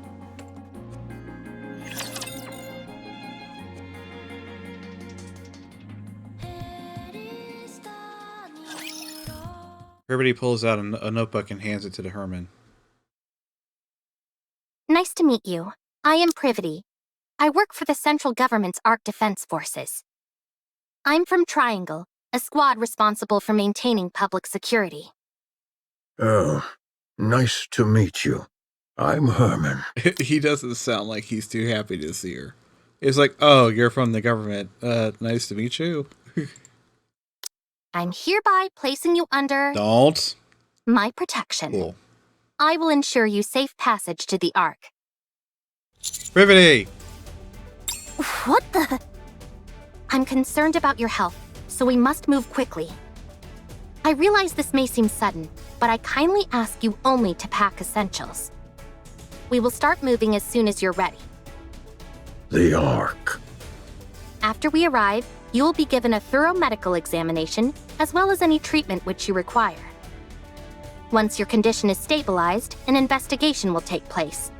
Everybody pulls out a notebook and hands it to the Hermin. Nice to meet you. I am Privity. I work for the central government's Ark Defense Forces. I'm from Triangle, a squad responsible for maintaining public security. Oh, nice to meet you. I'm Hermin. He doesn't sound like he's too happy to see her. He's like, oh, you're from the government. Nice to meet you. I'm hereby placing you under... Don't. My protection. Cool. I will ensure you safe passage to the Ark. Privity! What the... I'm concerned about your health, so we must move quickly. I realize this may seem sudden, but I kindly ask you only to pack essentials. We will start moving as soon as you're ready. The Ark. After we arrive, you will be given a thorough medical examination, as well as any treatment which you require. Once your condition is stabilized, an investigation will take place.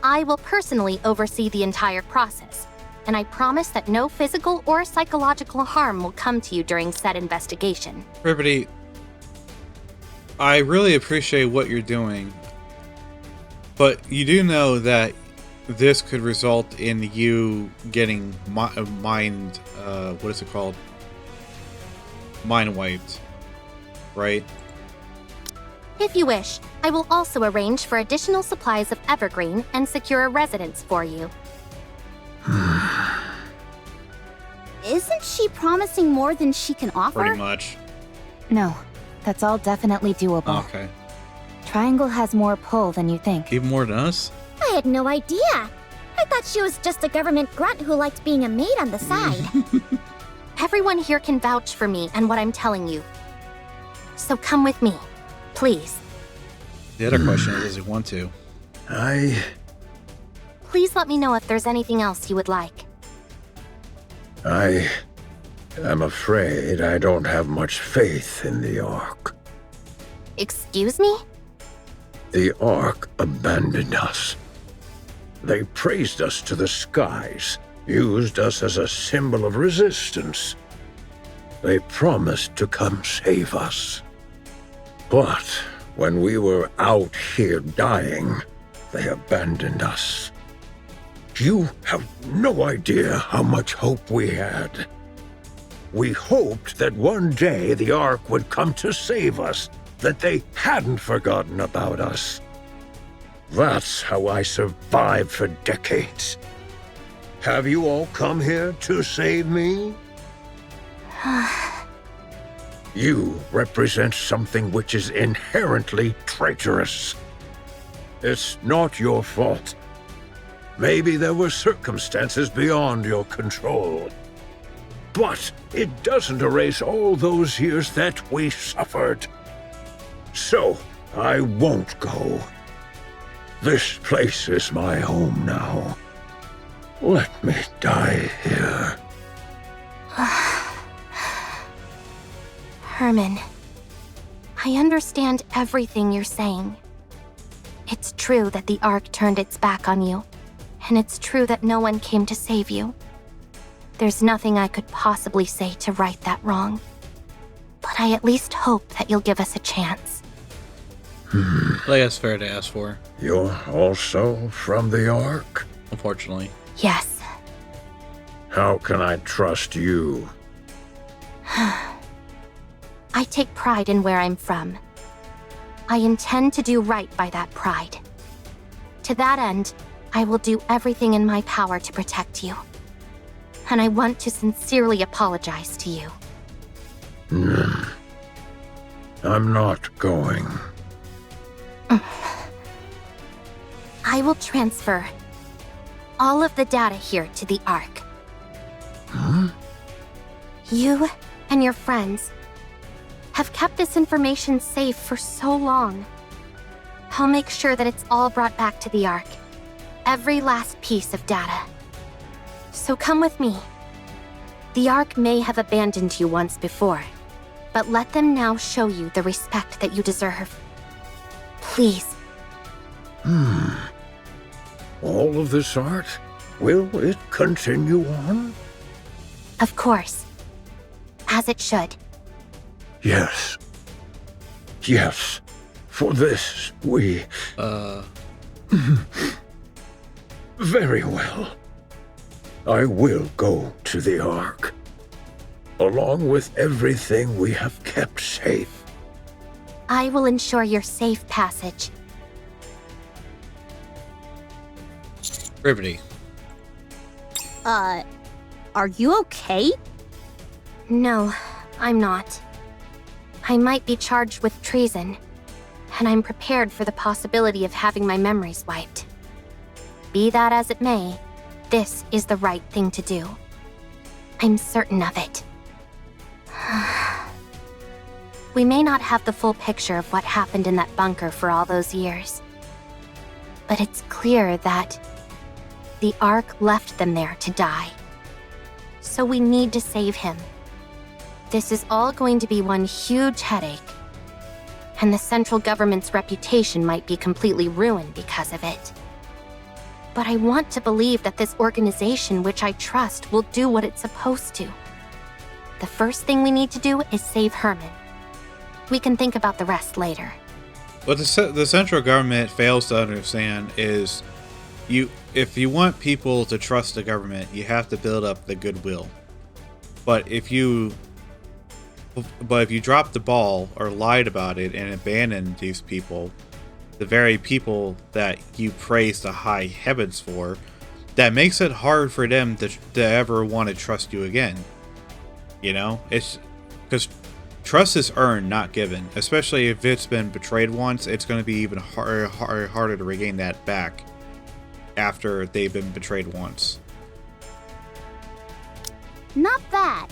I will personally oversee the entire process, and I promise that no physical or psychological harm will come to you during said investigation. Privity, I really appreciate what you're doing, but you do know that this could result in you getting mind wiped, right? If you wish, I will also arrange for additional supplies of evergreen and secure a residence for you. Isn't she promising more than she can offer? Pretty much. No, that's all definitely doable. Okay. Triangle has more pull than you think. Even more than us? I had no idea. I thought she was just a government grunt who liked being a maid on the side. Everyone here can vouch for me and what I'm telling you. So come with me, please. The other question is, does he want to? Please let me know if there's anything else you would like. I am afraid I don't have much faith in the Ark. Excuse me? The Ark abandoned us. They praised us to the skies, used us as a symbol of resistance. They promised to come save us. But when we were out here dying, they abandoned us. You have no idea how much hope we had. We hoped that one day the Ark would come to save us, that they hadn't forgotten about us. That's how I survived for decades. Have you all come here to save me? You represent something which is inherently traitorous. It's not your fault. Maybe there were circumstances beyond your control. But it doesn't erase all those years that we suffered. So, I won't go. This place is my home now. Let me die here. Hermin, I understand everything you're saying. It's true that the Ark turned its back on you, and it's true that no one came to save you. There's nothing I could possibly say to right that wrong. But I at least hope that you'll give us a chance. I think that's fair to ask for. You're also from the Ark? Unfortunately. Yes. How can I trust you? I take pride in where I'm from. I intend to do right by that pride. To that end, I will do everything in my power to protect you. And I want to sincerely apologize to you. I'm not going. I will transfer all of the data here to the Ark. Huh? You and your friends have kept this information safe for so long. I'll make sure that it's all brought back to the Ark. Every last piece of data. So come with me. The Ark may have abandoned you once before, but let them now show you the respect that you deserve. Please. All of this art? Will it continue on? Of course. As it should. Yes. Yes. For this, we... Very well. I will go to the Ark. Along with everything we have kept safe. I will ensure your safe passage. Privity. Are you okay? No, I'm not. I might be charged with treason, and I'm prepared for the possibility of having my memories wiped. Be that as it may, this is the right thing to do. I'm certain of it. We may not have the full picture of what happened in that bunker for all those years, but it's clear that the Ark left them there to die. So we need to save him. This is all going to be one huge headache, and the central government's reputation might be completely ruined because of it. But I want to believe that this organization, which I trust, will do what it's supposed to. The first thing we need to do is save Hermin. We can think about the rest later. What the central government fails to understand is if you want people to trust the government, you have to build up the goodwill. But if you drop the ball or lied about it and abandoned these people, the very people that you praise the high heavens for, that makes it hard for them to ever want to trust you again. You know, it's because trust is earned, not given. Especially if it's been betrayed once, it's going to be even harder to regain that back after they've been betrayed once. Not bad.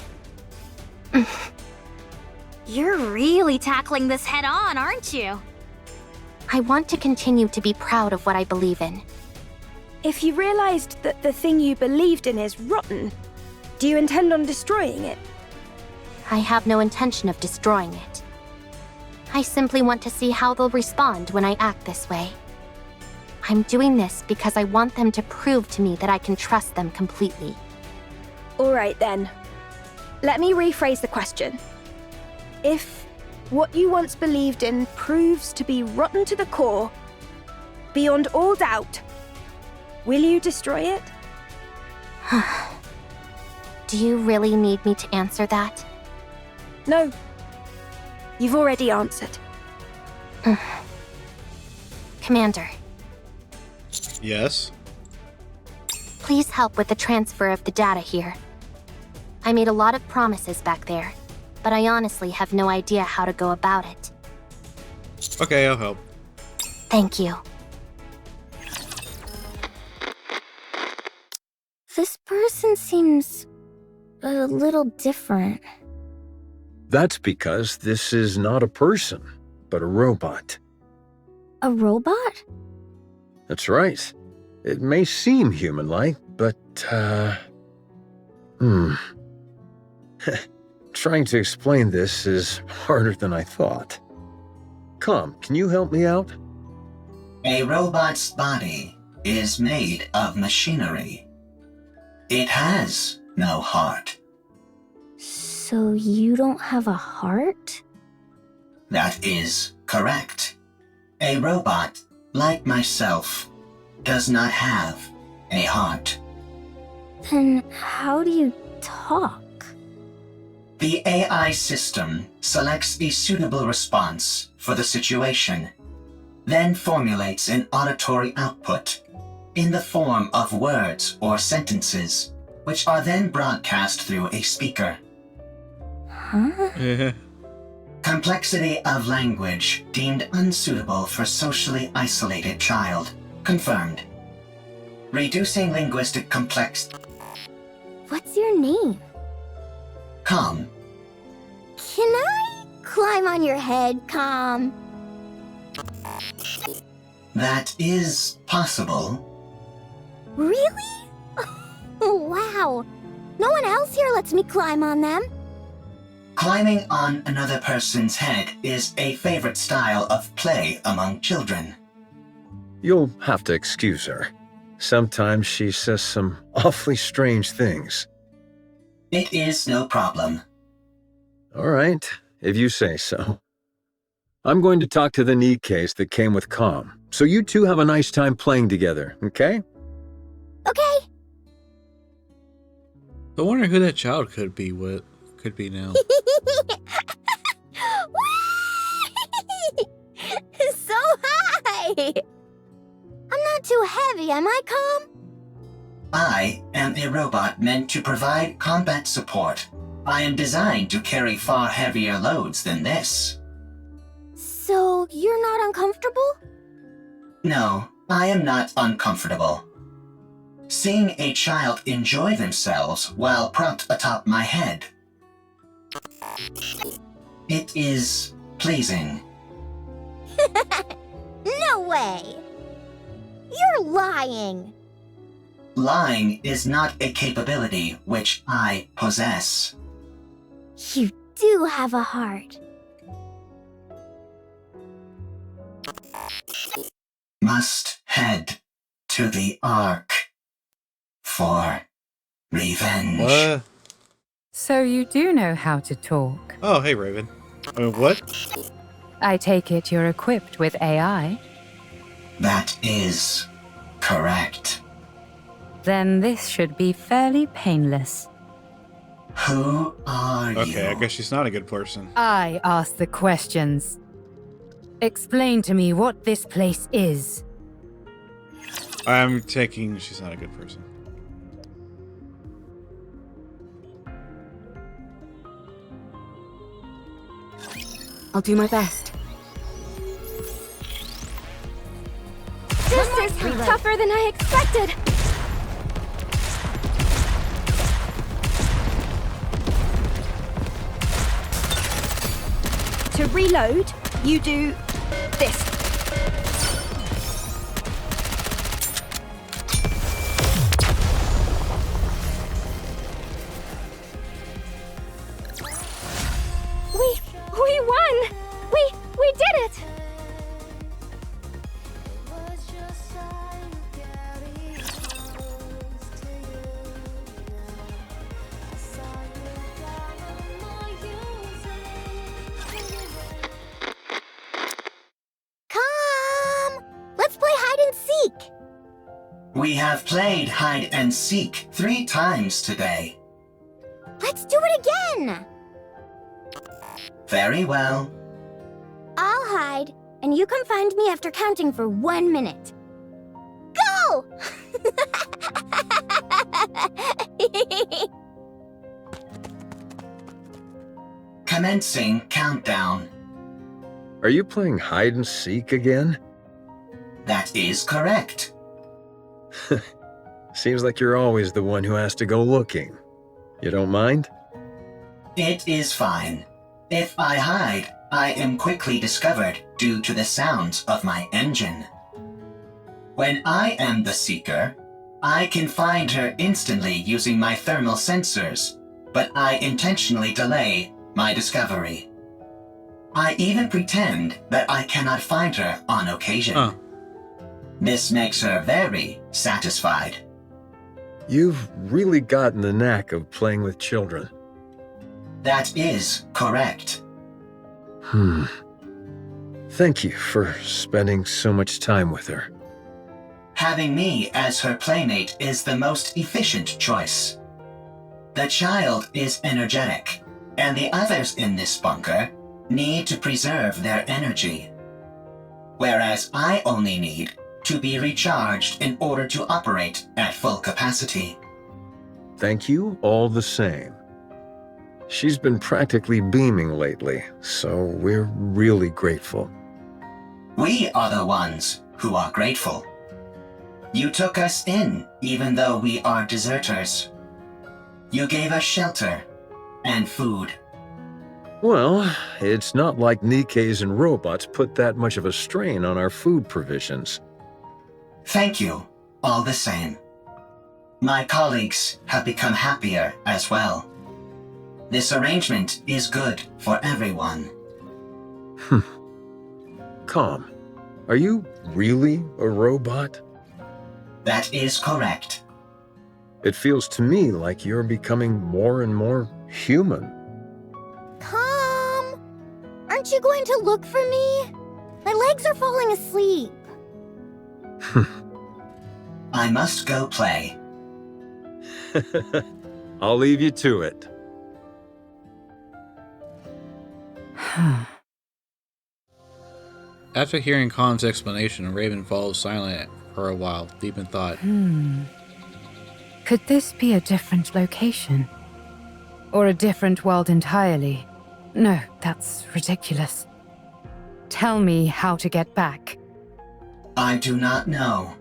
You're really tackling this head on, aren't you? I want to continue to be proud of what I believe in. If you realized that the thing you believed in is rotten, do you intend on destroying it? I have no intention of destroying it. I simply want to see how they'll respond when I act this way. I'm doing this because I want them to prove to me that I can trust them completely. All right then. Let me rephrase the question. If what you once believed in proves to be rotten to the core, beyond all doubt, will you destroy it? Do you really need me to answer that? No. You've already answered. Commander. Yes? Please help with the transfer of the data here. I made a lot of promises back there, but I honestly have no idea how to go about it. Okay, I'll help. Thank you. This person seems a little different. That's because this is not a person, but a robot. A robot? That's right. It may seem human-like, but, Trying to explain this is harder than I thought. Come, can you help me out? A robot's body is made of machinery. It has no heart. So you don't have a heart? That is correct. A robot, like myself, does not have a heart. Then how do you talk? The AI system selects a suitable response for the situation, then formulates an auditory output in the form of words or sentences, which are then broadcast through a speaker. Huh? Complexity of language deemed unsuitable for socially isolated child. Confirmed. Reducing linguistic complexity. What's your name? Calm. Can I climb on your head, Calm? That is possible. Really? Wow. No one else here lets me climb on them. Climbing on another person's head is a favorite style of play among children. You'll have to excuse her. Sometimes she says some awfully strange things. It is no problem. All right, if you say so. I'm going to talk to the Nikkes that came with Com, so you two have a nice time playing together, okay? Okay. I wonder who that child could be now. So high! I'm not too heavy, am I, Com? I am a robot meant to provide combat support. I am designed to carry far heavier loads than this. So, you're not uncomfortable? No, I am not uncomfortable. Seeing a child enjoy themselves while propped atop my head. It is pleasing. No way! You're lying! Lying is not a capability which I possess. You do have a heart. Must head to the Ark for revenge. What? So you do know how to talk. Oh, hey, Raven. What? I take it you're equipped with AI? That is correct. Then this should be fairly painless. Who are you? Okay, I guess she's not a good person. I ask the questions. Explain to me what this place is. I'm taking she's not a good person. I'll do my best. This is tougher than I expected! To reload, you do this. We won! We did it! Come! Let's play hide and seek! We have played hide and seek 3 times today. Let's do it again! Very well. I'll hide, and you come find me after counting for 1 minute. Go! Commencing countdown. Are you playing hide and seek again? That is correct. Seems like you're always the one who has to go looking. You don't mind? It is fine. If I hide, I am quickly discovered due to the sounds of my engine. When I am the seeker, I can find her instantly using my thermal sensors, but I intentionally delay my discovery. I even pretend that I cannot find her on occasion. This makes her very satisfied. You've really gotten the knack of playing with children. That is correct. Thank you for spending so much time with her. Having me as her playmate is the most efficient choice. The child is energetic, and the others in this bunker need to preserve their energy. Whereas I only need to be recharged in order to operate at full capacity. Thank you all the same. She's been practically beaming lately, so we're really grateful. We are the ones who are grateful. You took us in, even though we are deserters. You gave us shelter and food. Well, it's not like Nikkes and robots put that much of a strain on our food provisions. Thank you, all the same. My colleagues have become happier as well. This arrangement is good for everyone. Calm. Are you really a robot? That is correct. It feels to me like you're becoming more and more human. Come! Aren't you going to look for me? My legs are falling asleep. I must go play. I'll leave you to it. After hearing Khan's explanation, Raven falls silent for a while, deep in thought. Could this be a different location? Or a different world entirely? No, that's ridiculous. Tell me how to get back. I do not know.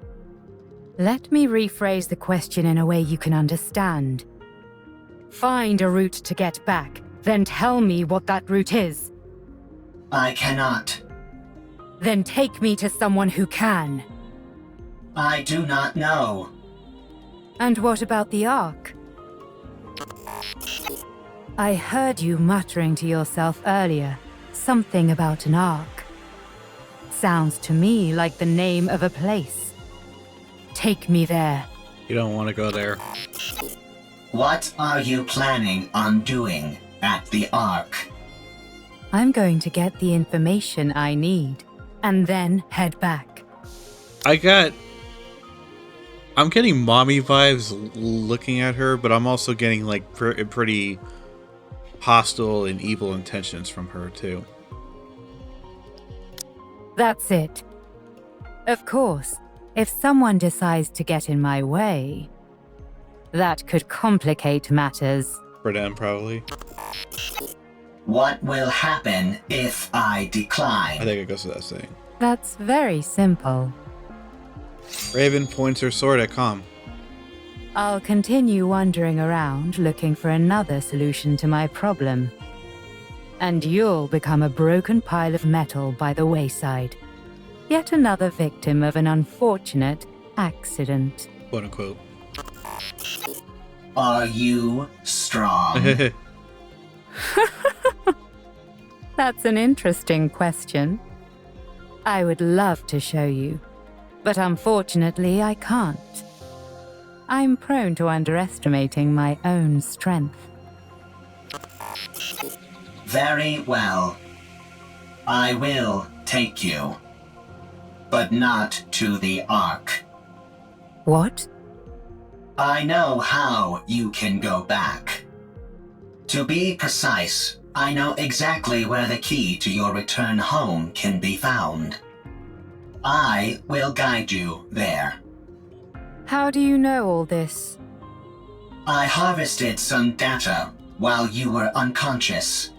Let me rephrase the question in a way you can understand. Find a route to get back, then tell me what that route is. I cannot. Then take me to someone who can. I do not know. And what about the Ark? I heard you muttering to yourself earlier, something about an Ark. Sounds to me like the name of a place. Take me there. You don't want to go there. What are you planning on doing at the Ark? I'm going to get the information I need, and then head back. I'm getting mommy vibes looking at her, but I'm also getting like pretty hostile and evil intentions from her too. That's it. Of course, if someone decides to get in my way, that could complicate matters. For them, probably. What will happen if I decline? I think it goes without saying. That's very simple. Raven points her sword at Com. I'll continue wandering around looking for another solution to my problem. And you'll become a broken pile of metal by the wayside. Yet another victim of an unfortunate accident. Quote unquote. Are you strong? That's an interesting question. I would love to show you, but unfortunately I can't. I'm prone to underestimating my own strength. Very well. I will take you. But not to the Ark. What? I know how you can go back. To be precise, I know exactly where the key to your return home can be found. I will guide you there. How do you know all this? I harvested some data while you were unconscious.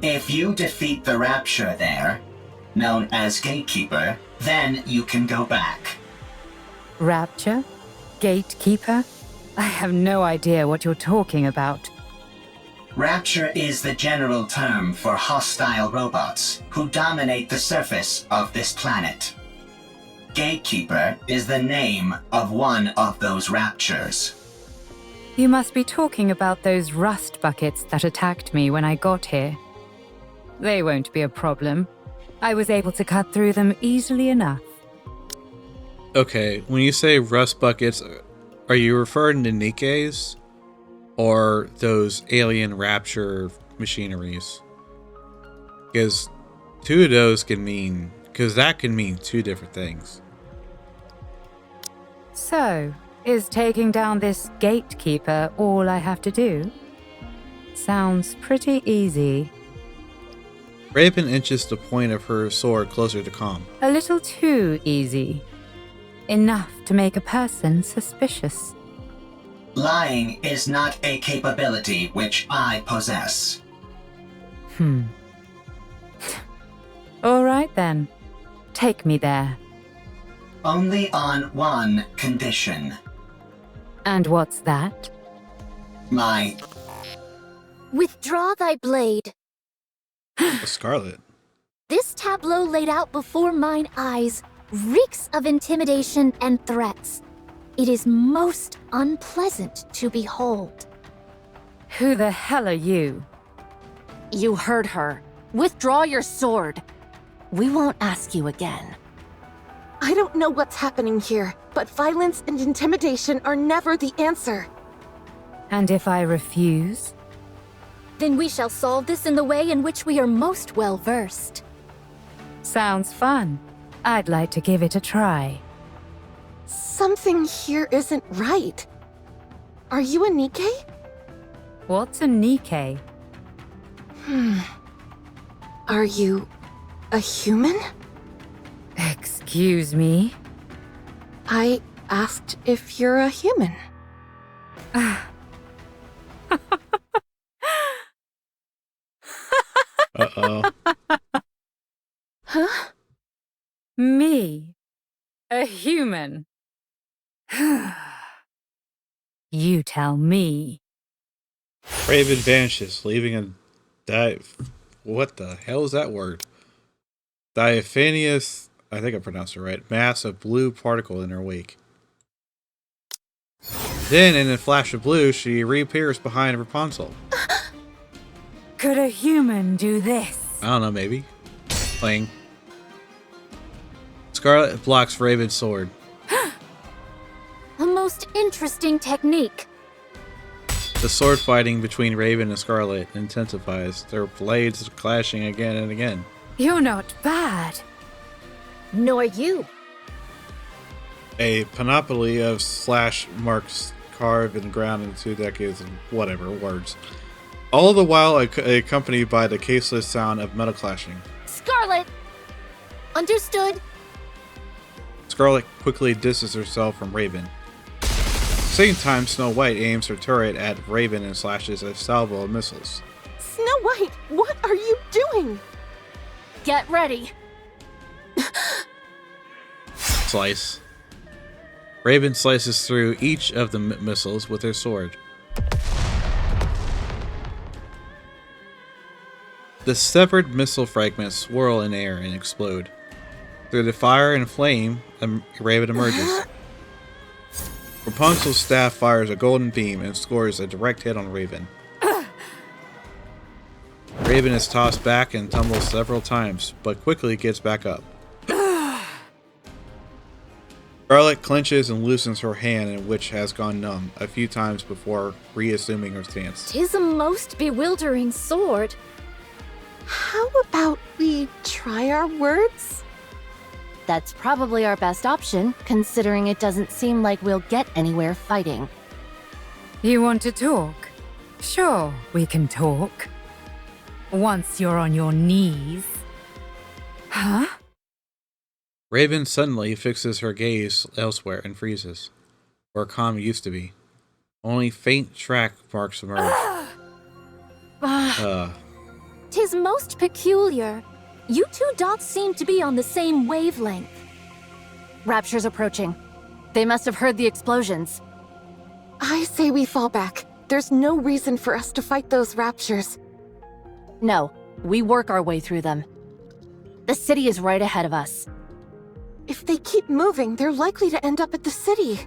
If you defeat the Rapture there, known as Gatekeeper, then you can go back. Rapture? Gatekeeper? I have no idea what you're talking about. Rapture is the general term for hostile robots who dominate the surface of this planet. Gatekeeper is the name of one of those raptures. You must be talking about those rust buckets that attacked me when I got here. They won't be a problem. I was able to cut through them easily enough. Okay, when you say rust buckets, are you referring to Nikkes? Or those alien rapture machineries? Because two of those can mean... Because that can mean two different things. So, is taking down this gatekeeper all I have to do? Sounds pretty easy. Raven inches the point of her sword closer to Com. A little too easy. Enough to make a person suspicious. Lying is not a capability which I possess. All right then. Take me there. Only on one condition. And what's that? My... Withdraw thy blade. Scarlet. This tableau laid out before mine eyes reeks of intimidation and threats. It is most unpleasant to behold. Who the hell are you? You heard her. Withdraw your sword. We won't ask you again. I don't know what's happening here, but violence and intimidation are never the answer. And if I refuse? Then we shall solve this in the way in which we are most well versed. Sounds fun. I'd like to give it a try. Something here isn't right. Are you a Nikke? What's a Nikke? Are you a human? Excuse me? I asked if you're a human. Uh-oh. Huh? Me? A human? You tell me. Raven vanishes, leaving a what the hell is that word? Diaphanous, I think I pronounced it right, mass of blue particle in her wake. Then, in a flash of blue, she reappears behind Rapunzel. Could a human do this? I don't know, maybe. Playing. Scarlet blocks Raven's sword. A most interesting technique. The sword fighting between Raven and Scarlet intensifies, their blades clashing again and again. You're not bad. Nor you. A panoply of slash marks carved and ground in 2 decades and whatever words. All the while accompanied by the caseless sound of metal clashing. Scarlet! Understood. Scarlet quickly distances herself from Raven. At the same time, Snow White aims her turret at Raven and slashes a salvo of missiles. Snow White, what are you doing? Get ready. Slice. Raven slices through each of the missiles with her sword. The severed missile fragments swirl in air and explode. Through the fire and flame, Raven emerges. Rapunzel's staff fires a golden beam and scores a direct hit on Raven. Raven is tossed back and tumbles several times, but quickly gets back up. Scarlet clenches and loosens her hand, which has gone numb a few times before reassuming her stance. 'Tis a most bewildering sword. How about we try our words? That's probably our best option, considering it doesn't seem like we'll get anywhere fighting. You want to talk? Sure, we can talk. Once you're on your knees. Huh? Raven suddenly fixes her gaze elsewhere and freezes, where calm used to be. Only faint track marks emerge. 'Tis most peculiar. You two dots seem to be on the same wavelength. Rapture's approaching. They must have heard the explosions. I say we fall back. There's no reason for us to fight those raptures. No, we work our way through them. The city is right ahead of us. If they keep moving, they're likely to end up at the city.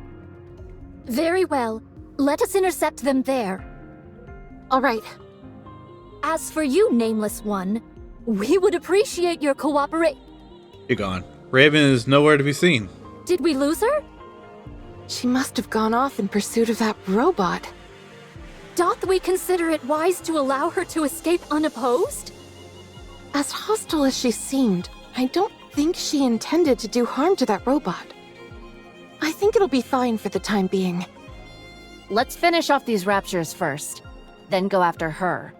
Very well. Let us intercept them there. All right. As for you, Nameless One, we would appreciate your cooperation. You're gone. Raven is nowhere to be seen. Did we lose her? She must have gone off in pursuit of that robot. Doth we consider it wise to allow her to escape unopposed? As hostile as she seemed, I don't think she intended to do harm to that robot. I think it'll be fine for the time being. Let's finish off these raptures first, then go after her.